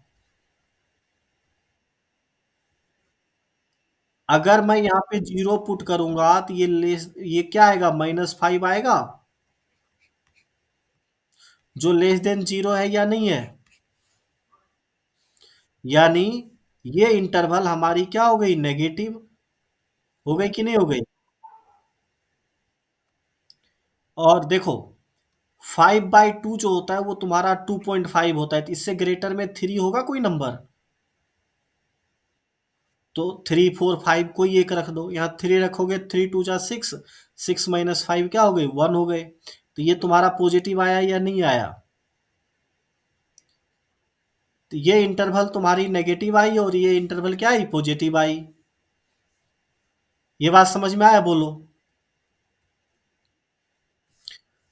अगर मैं यहाँ पे जीरो पुट करूंगा तो ये क्या आएगा, -5 आएगा, जो लेस देन जीरो है या नहीं है। यानी ये इंटरवल हमारी क्या हो गई, नेगेटिव हो गई कि नहीं हो गई। और देखो 5/2 जो होता है वो तुम्हारा 2.5 होता है, तो इससे ग्रेटर में 3 होगा कोई नंबर। तो 3 4 5 कोई एक रख दो, यहाँ 3 रखोगे, 3 2 जा 6, 6 - 5 क्या हो गए, 1 हो गए। तो ये तुम्हारा पॉजिटिव आया या नहीं आया। तो ये इंटरवल तुम्हारी नेगेटिव आई और ये इंटरवल क्या आई, पॉजिटिव आई। ये बात समझ में आया, बोलो।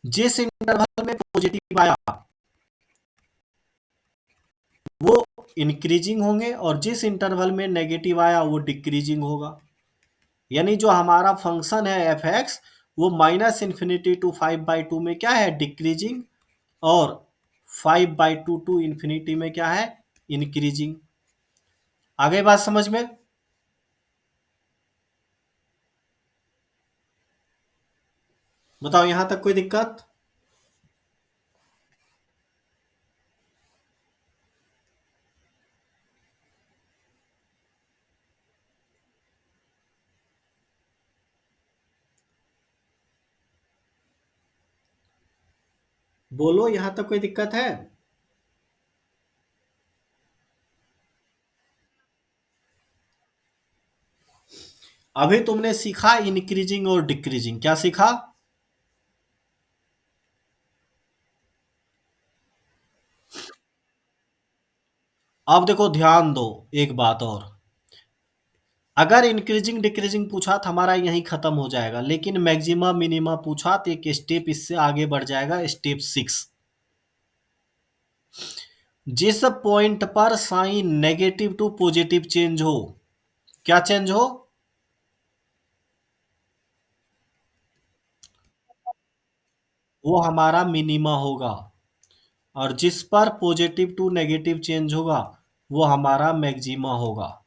जिस इंटरवल में पॉजिटिव आया वो इंक्रीजिंग होंगे, और जिस इंटरवल में नेगेटिव आया वो डिक्रीजिंग होगा। यानी जो हमारा फंक्शन है एफ एक्स, वो -∞ टू 5/2 में क्या है, डिक्रीजिंग, और 5/2 टू इंफिनिटी में क्या है, इंक्रीजिंग। आगे बात समझ में। बताओ यहां तक कोई दिक्कत। बोलो यहां तक कोई दिक्कत है। अभी तुमने सीखा इंक्रीजिंग और डिक्रीजिंग, क्या सीखा। अब देखो ध्यान दो, एक बात और। अगर इंक्रीजिंग डिक्रीजिंग पूछा तो हमारा यहीं खत्म हो जाएगा, लेकिन मैक्सिमा मिनिमा पूछा तो एक स्टेप इससे आगे बढ़ जाएगा, स्टेप 6। जिस पॉइंट पर sign negative to positive change हो, क्या चेंज हो, वो हमारा मिनिमा होगा। और जिस पर पॉजिटिव टू नेगेटिव चेंज होगा वो हमारा मैक्सिमा होगा।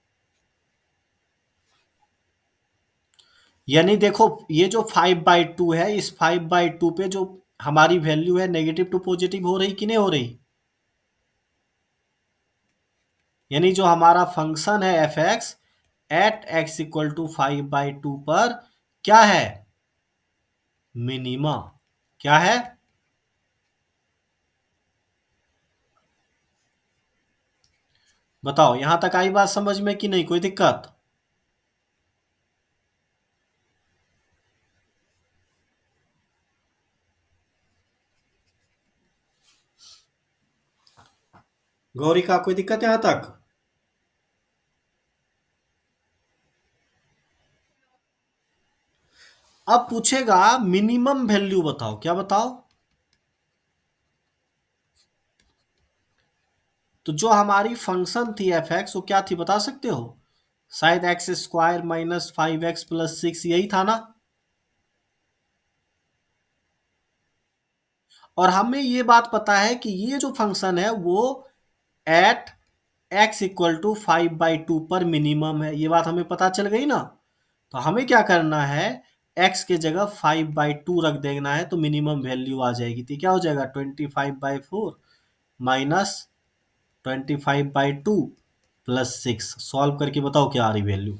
यानी देखो ये जो 5/2 है, इस 5/2 पे जो हमारी वैल्यू है नेगेटिव टू पॉजिटिव हो रही कि नहीं हो रही। यानी जो हमारा फंक्शन है f x at x equal to 5/2 पर क्या है, मिनिमा। क्या है। बताओ यहां तक आई बात समझ में कि नहीं, कोई दिक्कत। गौरी का कोई दिक्कत यहां तक। अब पूछेगा मिनिमम वैल्यू बताओ, क्या बताओ। तो जो हमारी फंक्शन थी एफ एक्स वो क्या थी बता सकते हो। शायद एक्स स्क्वायर -5x + 6 यही था ना। और हमें ये बात पता है कि ये जो फंक्शन है वो एट एक्स इक्वल टू 5/2 पर मिनिमम है, ये बात हमें पता चल गई ना। तो हमें क्या करना है, एक्स के जगह 5/2 रख देना है तो मिनिमम वैल्यू आ जाएगी। तो क्या हो जाएगा, 25/4 -25/2 +6। सॉल्व करके बताओ क्या आ रही वैल्यू।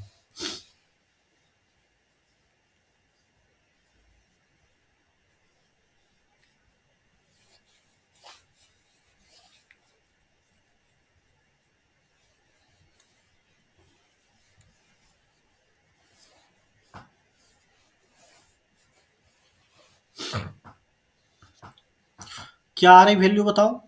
क्या आ रही वैल्यू बताओ।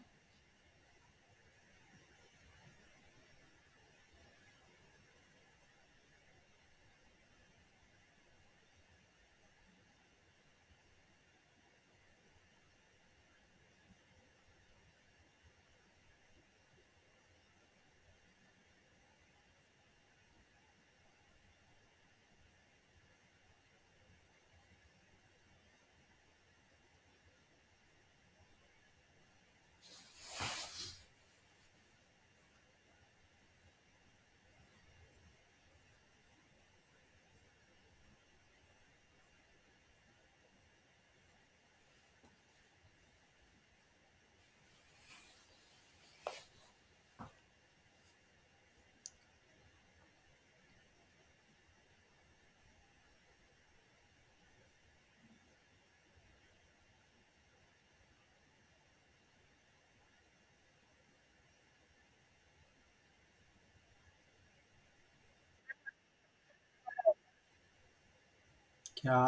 क्या?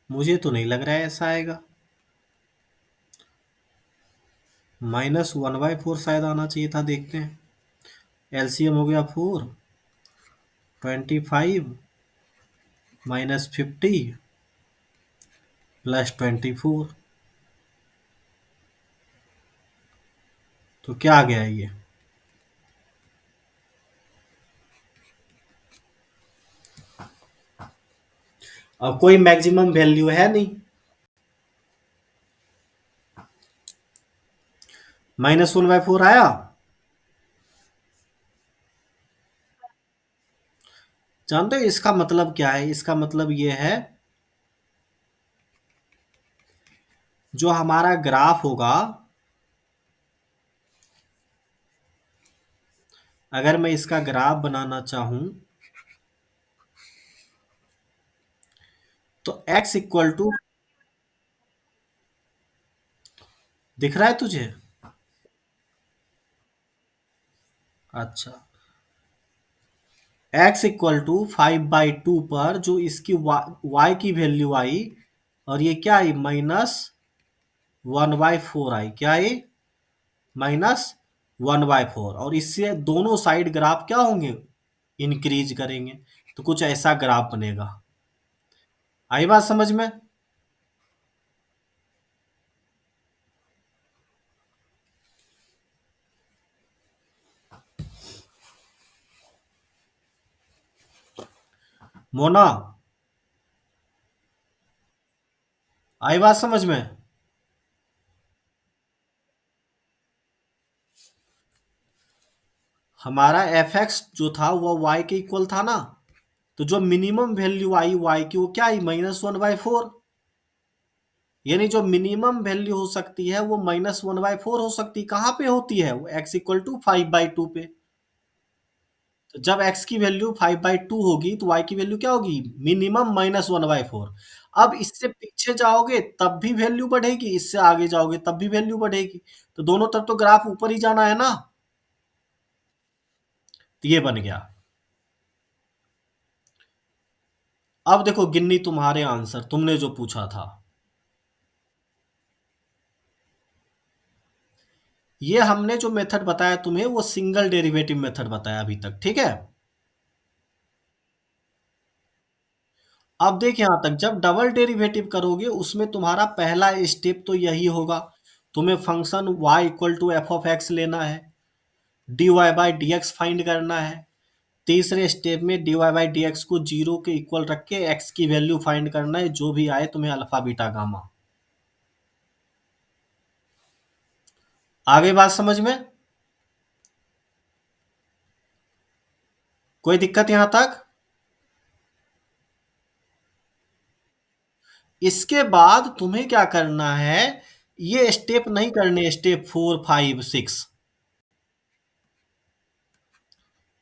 मुझे तो नहीं लग रहा है ऐसा आएगा। -1/4 शायद आना चाहिए था, देखते हैं। एलसीएम हो गया 4, 25 -50 +24। तो क्या आ गया ये? अब कोई मैक्सिमम वैल्यू है नहीं। -1/4 आया। जानते हो इसका मतलब क्या है? इसका मतलब ये है, जो हमारा ग्राफ होगा, अगर मैं इसका ग्राफ बनाना चाहूं, तो x इक्वल टू, दिख रहा है तुझे? अच्छा, x इक्वल टू 5/2 पर जो इसकी y की वैल्यू आई, और ये क्या आई? -1/4 आई। क्या आई? -1/4। और इससे दोनों साइड ग्राफ क्या होंगे? इंक्रीज करेंगे। तो कुछ ऐसा ग्राफ बनेगा। आई बात समझ में? मोना, आई बात समझ में? हमारा एफ एक्स जो था वो वाई के इक्वल था ना। तो जो मिनिमम वैल्यू आई वाई की, वो क्या आई? -1/4। यानी जो मिनिमम वैल्यू हो सकती है वो -1/4 हो सकती। कहाँ पे होती है वो? x इक्वल टू 5/2 पे। तो जब x की वैल्यू 5/2 होगी तो y की वैल्यू क्या होगी? मिनिमम -1/4। अब इससे पीछे जाओगे तब भी वैल्यू बढ़ेगी, इससे आगे जाओगे तब भी वैल्यू बढ़ेगी। तो दोनों तरफ तो ग्राफ ऊपर ही जाना है ना। तो ये बन गया। अब देखो गिन्नी, तुम्हारे आंसर तुमने जो पूछा था, ये हमने जो मेथड बताया तुम्हें वो सिंगल डेरिवेटिव मेथड बताया अभी तक, ठीक है। अब देख यहां तक, जब डबल डेरिवेटिव करोगे उसमें तुम्हारा पहला स्टेप तो यही होगा, तुम्हें function y equal to f of x लेना है, dy by D x find करना है। तीसरे स्टेप में dy बाई डी एक्स को जीरो के इक्वल रख के x की वैल्यू फाइंड करना है, जो भी आए तुम्हें, अल्फा बीटा गामा। आगे बात समझ में? कोई दिक्कत यहां तक? इसके बाद तुम्हें क्या करना है? ये स्टेप नहीं करने, स्टेप 4, 5, 6,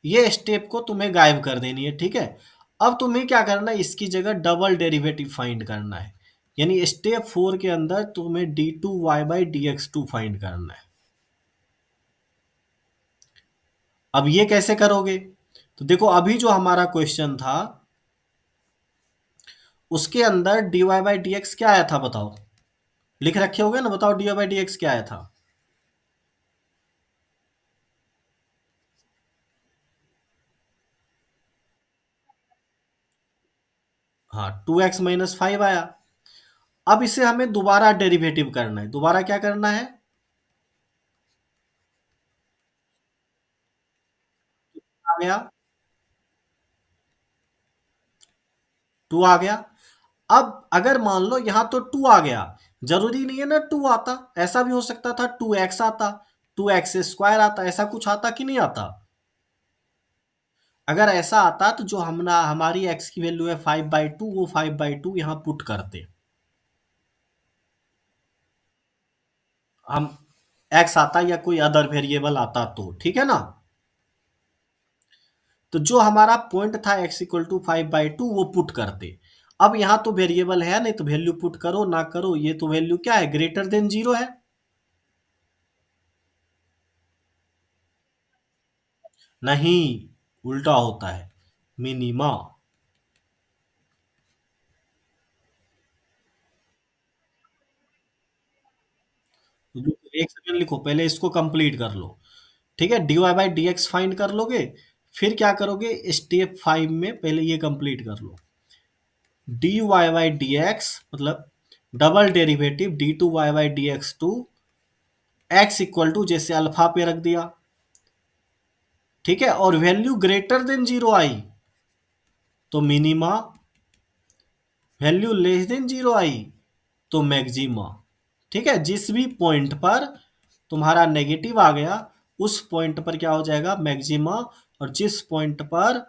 ये स्टेप को तुम्हें गायब कर देनी है, ठीक है। अब तुम्हें क्या करना है? इसकी जगह डबल डेरिवेटिव फाइंड करना है। यानी स्टेप 4 के अंदर तुम्हें d2y/dx2 फाइंड करना है। अब ये कैसे करोगे? तो देखो अभी जो हमारा क्वेश्चन था उसके अंदर dy/dx क्या आया था बताओ? लिख रखे होगे ना, बताओ dy/dx क्या आया था? हाँ, 2x - 5 आया। अब इसे हमें दोबारा डेरिवेटिव करना है। दोबारा क्या करना है? आ गया, 2 आ गया। अब अगर मान लो यहां तो 2 आ गया, जरूरी नहीं है ना 2 आता, ऐसा भी हो सकता था 2x आता, 2x² आता, ऐसा कुछ आता कि नहीं आता? अगर ऐसा आता तो जो हमारी x की वैल्यू है 5/2, वो 5/2 यहां पुट करते हम। x आता या कोई अदर वेरिएबल आता तो, ठीक है ना। तो जो हमारा पॉइंट था x इक्वल टू 5/2, वो पुट करते। अब यहाँ तो वेरिएबल है नहीं, तो वैल्यू पुट करो ना करो, ये तो वैल्यू क्या है, ग्रेटर देन जीरो है। नहीं, उल्टा होता है, मिनिमा। एक सेकंड लिखो, पहले इसको कंप्लीट कर लो। ठीक है, d Y by D x find कर लोगे, फिर क्या करोगे, स्टेप 5 में पहले ये कंप्लीट कर लो। D Y by D x मतलब double derivative d two y by D x two x equal to, जैसे अल्फा पे रख दिया, ठीक है, और वैल्यू ग्रेटर देन जीरो आई तो minima, value less than zero आई तो मैक्सिमा। ठीक है, जिस भी पॉइंट पर तुम्हारा नेगेटिव आ गया, उस पॉइंट पर क्या हो जाएगा, मैक्सिमा। और जिस पॉइंट पर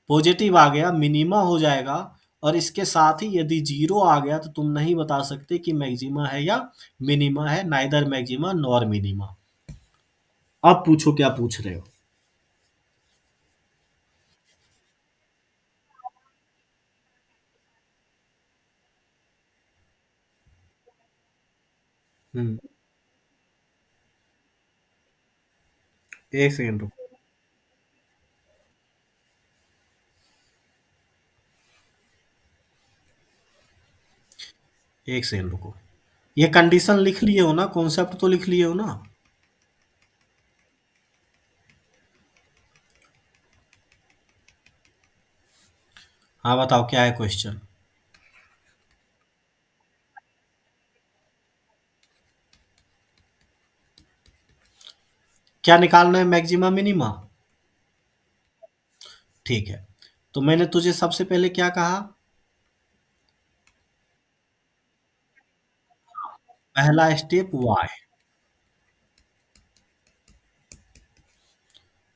पॉजिटिव आ गया, मिनिमा हो जाएगा। और इसके साथ ही यदि जीरो आ गया तो तुम नहीं बता सकते कि मैक्सिमा है या मिनिमा है, नाइदर मैक्सिमा नॉर मिनिमा। अब पूछो क्या पूछ रहे हो। हम्म, एक सेकेंड रुको। एक सेकेंड रुको, ये कंडीशन लिख लिए हो ना, कॉन्सेप्ट तो लिख लिए हो ना। हाँ बताओ क्या है क्वेश्चन। क्या निकालना है, मैक्सिमा मिनिमा। ठीक है, तो मैंने तुझे सबसे पहले क्या कहा, पहला स्टेप वाई,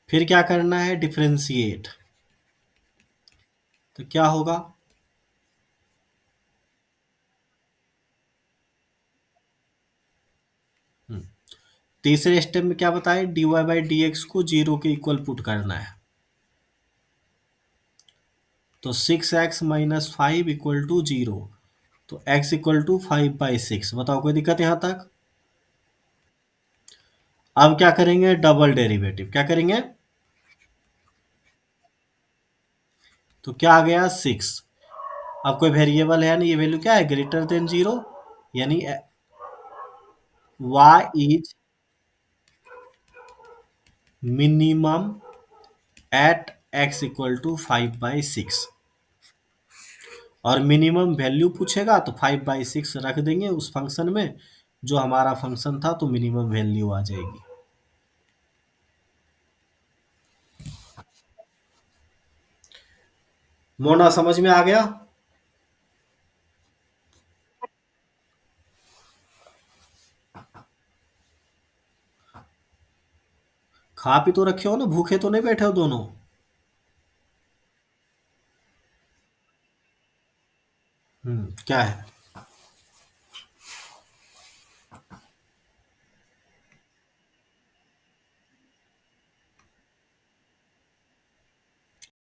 फिर क्या करना है, डिफरेंशिएट। तो क्या होगा, तीसरे स्टेप में क्या बताए, d Y by D x को जीरो के इक्वल पुट करना है। तो 6x - 5 इक्वल टू जीरो, तो x इक्वल टू 5/6। बताओ कोई दिक्कत यहाँ तक। अब क्या करेंगे, डबल डेरिवेटिव, क्या करेंगे, तो क्या आ गया, 6। अब कोई वेरिएबल है नहीं, ये वैल्यू क्या है, ग्रेटर देन जीरो, यानी y is minimum at x equal to 5/6। और मिनिमम वैल्यू पूछेगा तो 5/6 रख देंगे उस फंक्शन में, जो हमारा फंक्शन था, तो मिनिमम वैल्यू आ जाएगी। मोना समझ में आ गया। खा पी तो रखे हो ना, भूखे तो नहीं बैठे हो दोनों। क्या है।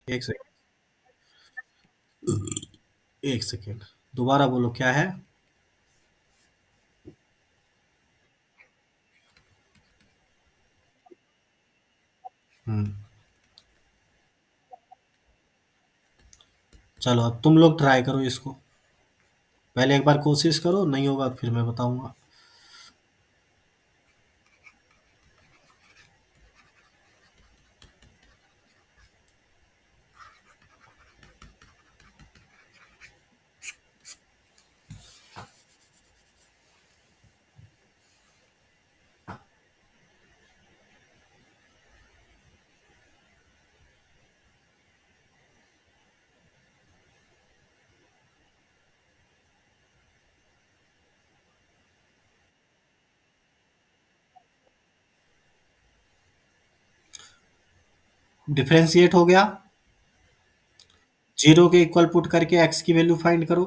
एक सेकंड, एक सेकेंड, दोबारा बोलो क्या है। हम्म, चलो अब तुम लोग ट्राई करो इसको, पहले एक बार कोशिश करो, नहीं होगा फिर मैं बताऊंगा। डिफरेंशिएट हो गया, जीरो के इक्वल पुट करके एक्स की वैल्यू फाइंड करो।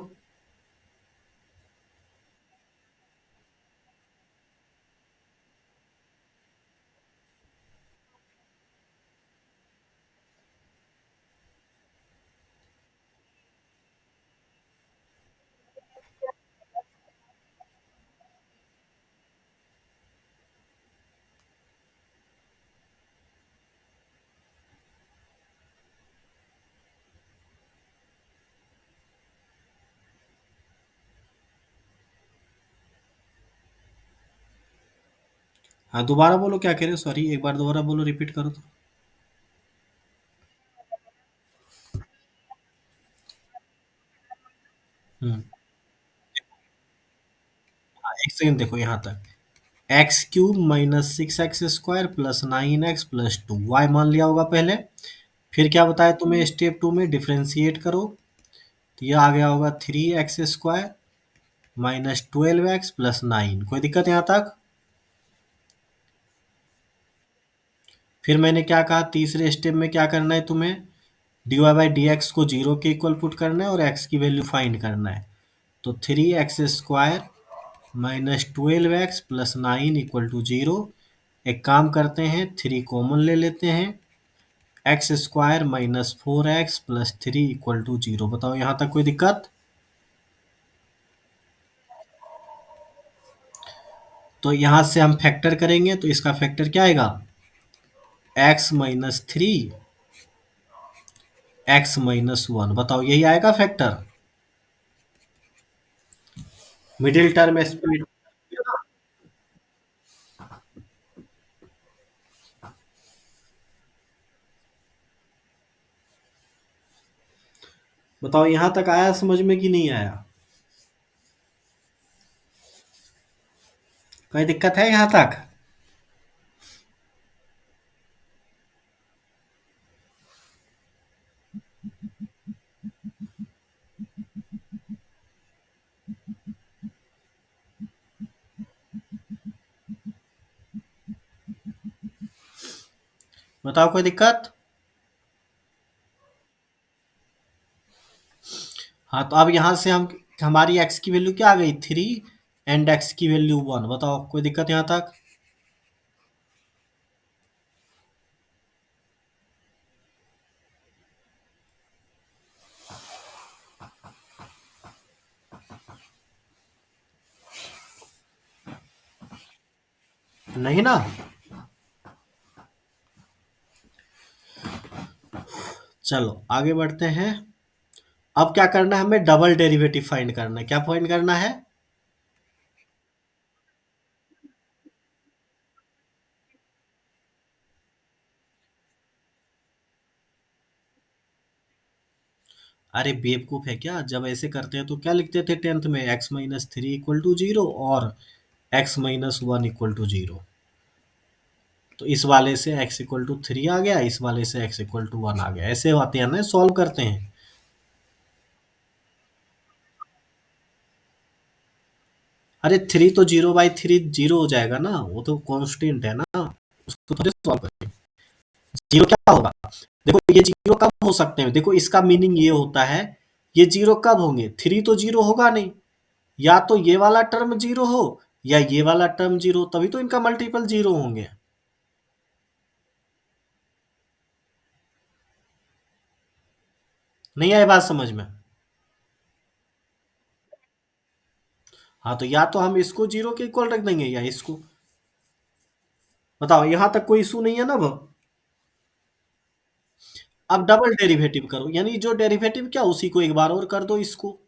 हाँ, दोबारा बोलो क्या कह रहे हो, सॉरी एक बार दोबारा बोलो, रिपीट करो तो। हम्म। हाँ, एक सेकंड देखो यहाँ तक। X cube minus six x square plus nine x plus two y मान लिया होगा पहले। फिर क्या बताया तुम्हें स्टेप टू में, डिफ्रेंशिएट करो। तो ये आ गया होगा three x square minus twelve x plus nine. कोई दिक्कत यहाँ तक? फिर मैंने क्या कहा, तीसरे स्टेप में क्या करना है तुम्हें, d Y by D x को जीरो के इक्वल पुट करना है और एक्स की वैल्यू फाइंड करना है। तो three x square minus twelve x plus nine equal to zero. एक काम करते हैं, थ्री कॉमन ले लेते हैं। X square minus four x plus three equal to zero. बताओ यहाँ तक कोई दिक्कत? तो यहाँ से हम फैक्टर करेंगे तो इसका फैक्टर क्या आएगा, x minus three x minus one. बताओ यही आएगा फैक्टर, मिडिल टर्म स्प्लिट। बताओ यहाँ तक आया समझ में कि नहीं आया? कोई दिक्कत है यहाँ तक? बताओ कोई दिक्कत? हाँ, तो अब यहाँ से हम, हमारी एक्स की वैल्यू क्या आ गई, थ्री, एंड एक्स की वैल्यू वन। बताओ कोई दिक्कत यहाँ तक? नहीं ना? चलो आगे बढ़ते हैं। अब क्या करना है, हमें डबल डेरिवेटिव फाइंड करना है। क्या फाइंड करना है? अरे बेवकूफ है क्या, जब ऐसे करते हैं तो क्या लिखते थे टेंथ में, x minus three equal to zero और x minus one equal to zero. तो इस वाले से एक्स इक्वल टू थ्री आ गया, इस वाले से एक्स इक्वल टू वन आ गया। ऐसे आते हैं ना, सॉल्व करते हैं। अरे थ्री तो जीरो बाई थ्री जीरो हो जाएगा ना, वो तो कांस्टेंट है ना, उसको थोड़े सॉल्व करें। जीरो क्या होगा, देखो ये जीरो कब हो सकते हैं, देखो इसका मीनिंग ये होता है, ये जीरो कब होंगे, थ्री तो जीरो होगा नहीं, या तो ये वाला टर्म जीरो हो या ये वाला टर्म जीरो, तभी तो इनका मल्टीपल जीरो होंगे। नहीं आए बात समझ में? हाँ, तो या तो हम इसको जीरो के इक्वल रख देंगे या इसको। बताओ यहाँ तक कोई इशू नहीं है ना अब? अब डबल डेरिवेटिव करो, यानी जो डेरिवेटिव क्या उसी को एक बार और कर दो इसको।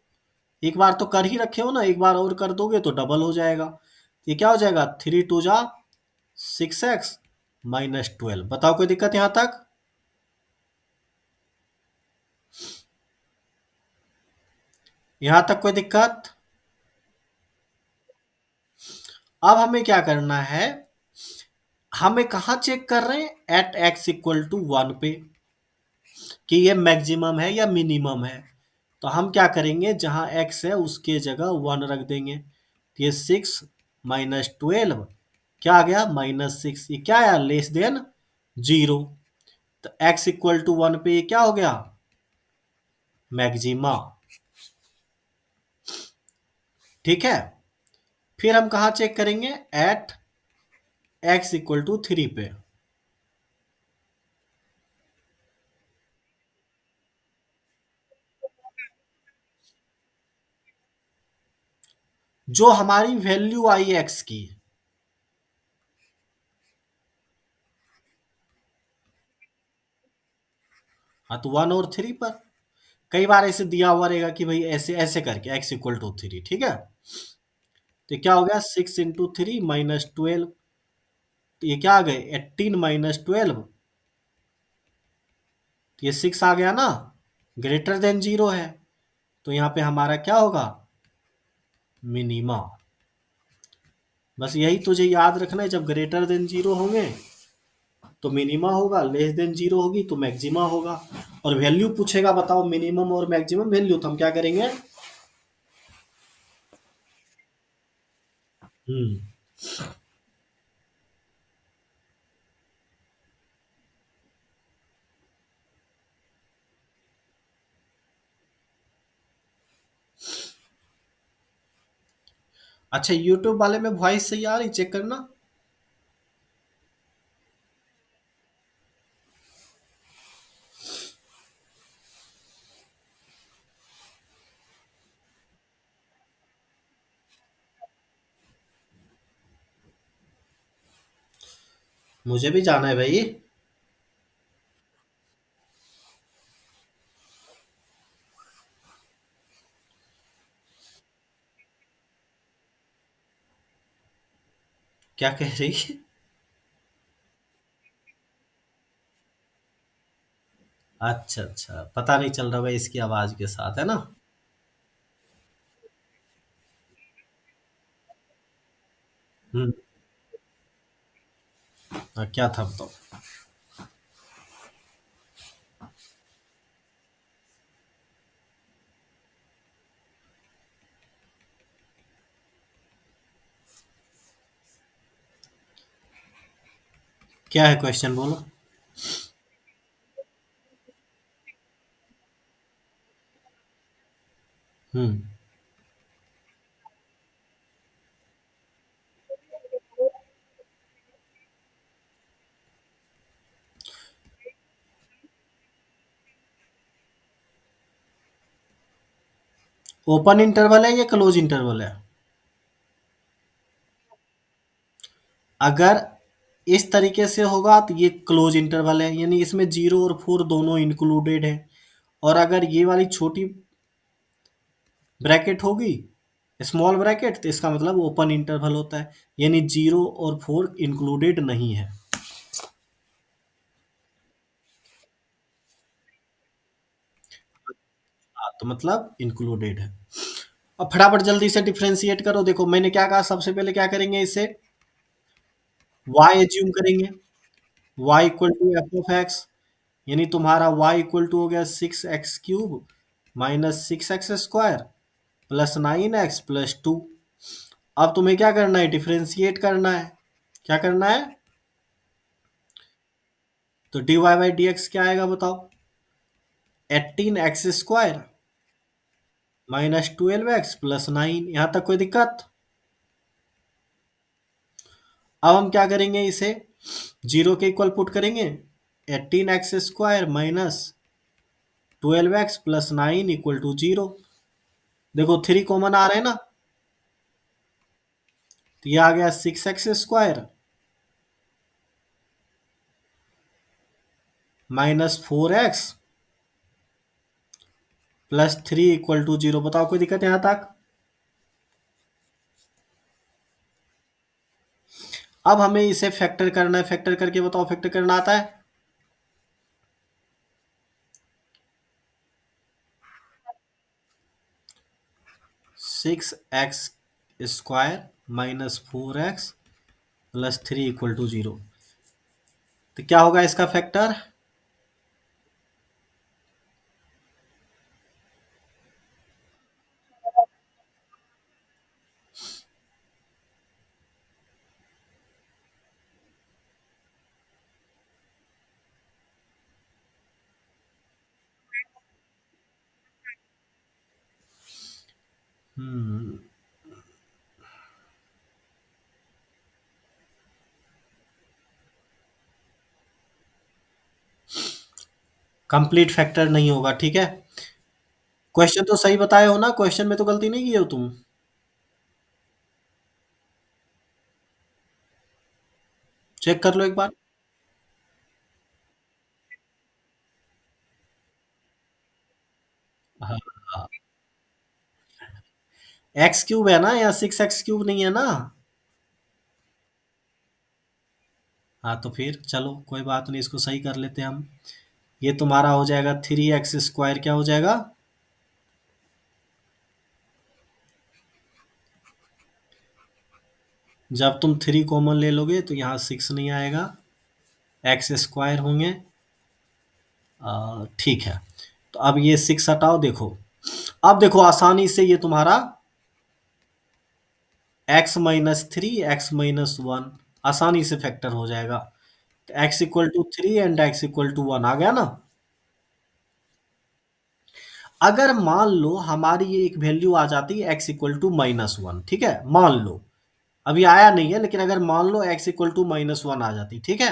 एक बार तो कर ही रखे हो ना, एक बार और कर दोगे तो डबल हो जाएगा। ये क्या हो जाएगा, थ्री टू जा सिक्स एक्स माइनस ट्वेल्व। बताओ कोई दिक्कत यहाँ तक? यहाँ तक कोई दिक्कत? अब हमें क्या करना है, हमें कहाँ चेक कर रहे हैं, at x equal to one पे, कि ये मैक्सिमम है या मिनिमम है। तो हम क्या करेंगे, जहाँ एक्स है उसके जगह वन रख देंगे। तो ये सिक्स माइनस ट्वेल्व क्या आ गया, माइनस सिक्स। ये क्या आया, लेस देन जीरो। तो एक्स इक्वल टू वन पे ये क्या हो गया, मैक्सिमा। ठीक है। फिर हम कहाँ चेक करेंगे, at x equal to three पे। जो हमारी वैल्यू आई एक्स की, हाँ तो वन और थ्री पर। कई बार ऐसे दिया हुआ रहेगा कि भाई ऐसे ऐसे करके एक्स इक्वल टू थ्री, ठीक है। तो क्या हो गया, six into three minus twelve. तो ये क्या आ गए, 18 - 12, तो ये 6 आ गया ना, ग्रेटर देन जीरो है, तो यहाँ पे हमारा क्या होगा, मिनिमा। बस यही तुझे याद रखना है, जब ग्रेटर देन जीरो होंगे तो मिनिमा होगा, लेस देन जीरो होगी तो मैक्सिमा होगा। और वैल्यू पूछेगा, बताओ मिनिमम और मैक्सिमम वैल्यू, तो हम क्या करेंगे। हम्म। अच्छा, यूट्यूब वाले में वॉइस सही आ रही, चेक करना। मुझे भी जाना है भाई। क्या कह रही है। अच्छा अच्छा, पता नहीं चल रहा भाई इसकी आवाज के साथ, है ना। हम्म। क्या था बताओ। क्या है क्वेश्चन, बोलो। हम्म। ओपन इंटरवल है या क्लोज इंटरवल है। अगर इस तरीके से होगा तो ये क्लोज इंटरवल है, यानी इसमें 0 और 4 दोनों इंक्लूडेड है। और अगर ये वाली छोटी ब्रैकेट होगी, स्मॉल ब्रैकेट, तो इसका मतलब ओपन इंटरवल होता है, यानी 0 और 4 इंक्लूडेड नहीं है। हाँ, तो मतलब इंक्लूडेड है। अब फटाफट जल्दी से डिफरेंशिएट करो, देखो मैंने क्या कहा, सबसे पहले क्या करेंगे इसे, y एज्यूम करेंगे, y equal to f of x, यानी तुम्हारा y इक्वल टू हो गया 6x³ -6x² +9x+2। अब तुम्हें क्या करना है, डिफरेंशिएट करना है। क्या करना है, तो dy/dx क्या आएगा बताओ, 18x² -12x+9। यहाँ तक कोई दिक्कत। अब हम क्या करेंगे इसे, जीरो के इक्वल पुट करेंगे, 18x² -12x+9 = 0। देखो 3 कॉमन आ रहे हैं ना, तो ये आ गया 6x² -4x +3 = 0। बताओ कोई दिक्कत यहाँ तक। अब हमें इसे फैक्टर करना है, फैक्टर करके बताओ, फैक्टर करना आता है। 6x² -4x +3 = 0, तो क्या होगा इसका फैक्टर। हम्म। कंप्लीट फैक्टर नहीं होगा, ठीक है। क्वेश्चन तो सही बताए हो ना, क्वेश्चन में तो गलती नहीं की हो तुम। चेक कर लो एक बार। हाँ हाँ। x³ है ना, या 6x³ नहीं है ना। हाँ तो फिर चलो कोई बात नहीं, इसको सही कर लेते हैं हम। ये तुम्हारा हो जाएगा 3x² क्या हो जाएगा, जब तुम 3 कॉमन ले लोगे तो यहाँ 6 नहीं आएगा, x² होंगे। ठीक है। तो अब ये 6 हटाओ, देखो अब देखो आसानी से ये तुम्हारा x-3 x-1 आसानी से फैक्टर हो जाएगा। x=3 एंड x=1 आ गया ना। अगर मान लो हमारी ये एक वैल्यू आ जाती है x=-1, ठीक है, मान लो अभी आया नहीं है, लेकिन अगर मान लो x=-1 आ जाती, ठीक है।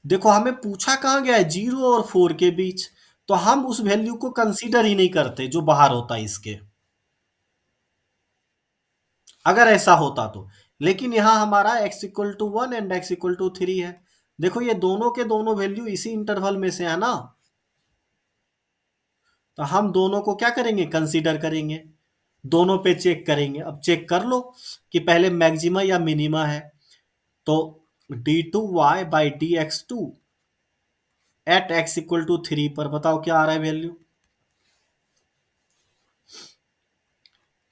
देखो हमें पूछा कहाँ गया है, 0 और 4 के बीच, तो हम उस वैल्यू को कंसीडर ही नहीं करते जो बाहर होता है इसके, अगर ऐसा होता तो। लेकिन यहाँ हमारा x=1 एंड x=3 है। देखो ये दोनों के दोनों वैल्यू इसी इंटरवल में से है ना, तो हम दोनों को क्या करेंगे, कंसीडर करेंगे, दोनों पे चेक करेंगे। अब चेक कर लो कि पहले मैक्सिमा या मिनिमा है। तो d2y/dx2 एट x=3 पर बताओ क्या आ रहा है वैल्यू,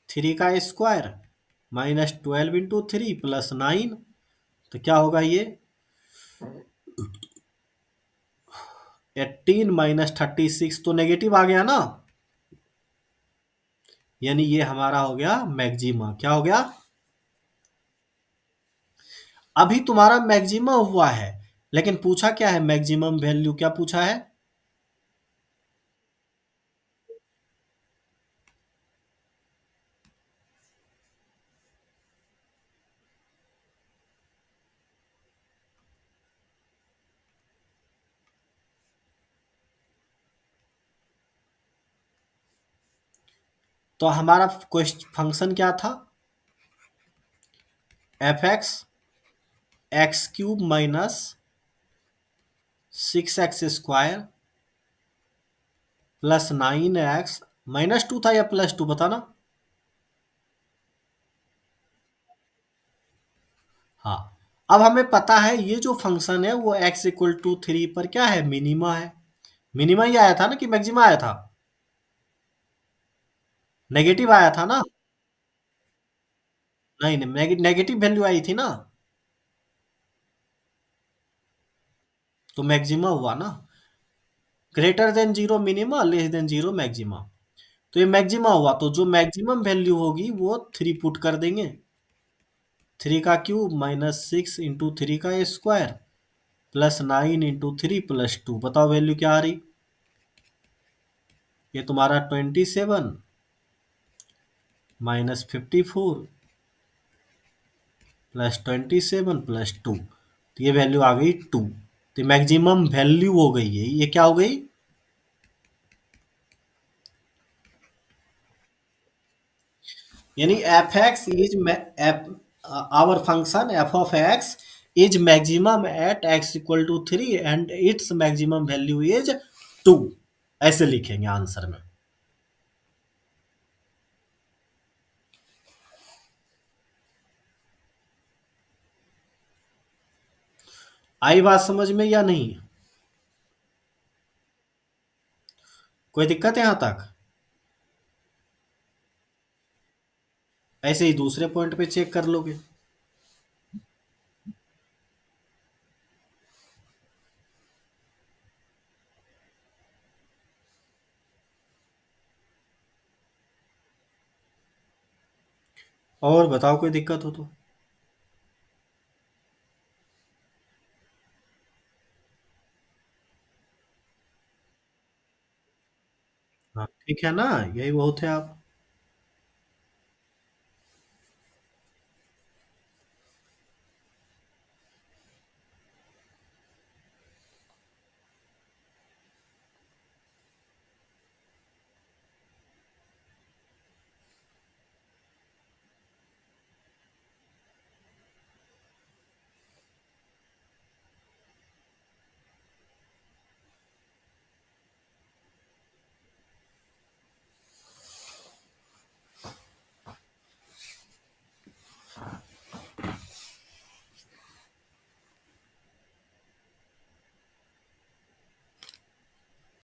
3 का स्क्वायर -12 × 3 + 9, तो क्या होगा ये 18 - 36, तो नेगेटिव आ गया ना, यानी ये हमारा हो गया मैक्सिमा। क्या हो गया, अभी तुम्हारा मैक्सिमा हुआ है, लेकिन पूछा क्या है, मैक्सिमम वैल्यू क्या पूछा है। तो हमारा क्वेश्चन फंक्शन क्या था, f(x)(6x²) +9x -2 था या +2 बताना। हाँ, अब हमें पता है ये जो फंक्शन है वो x=3 पर क्या है, मिनिमा है। मिनिमा ही आया था ना कि मैक्सिमा आया था, नेगेटिव आया था ना। नहीं नहीं, नेगेटिव वैल्यू आई थी ना, तो मैक्सिमा हुआ ना। Greater than zero minima, less than zero maxima, तो ये मैक्सिमा हुआ, तो जो मैक्सिमम वैल्यू होगी वो 3 पुट कर देंगे। 3 का क्यूब -6 × 3 का स्क्वायर +9 × 3 + 2, बताओ वैल्यू क्या आ रही, ये तुम्हारा 27 -54 +27 + 2, तो ये वैल्यू आ गई 2। तो मैक्सिमम वैल्यू हो गई है, ये क्या हो गई, यानी f x is our function f(x) is maximum at x=3 and its maximum value is 2, ऐसे लिखेंगे आंसर में। आई बात समझ में या नहीं, कोई दिक्कत है यहाँ तक। ऐसे ही दूसरे पॉइंट पे चेक कर लोगे। और बताओ कोई दिक्कत हो तो। हाँ ठीक है ना, यही बहुत है आप।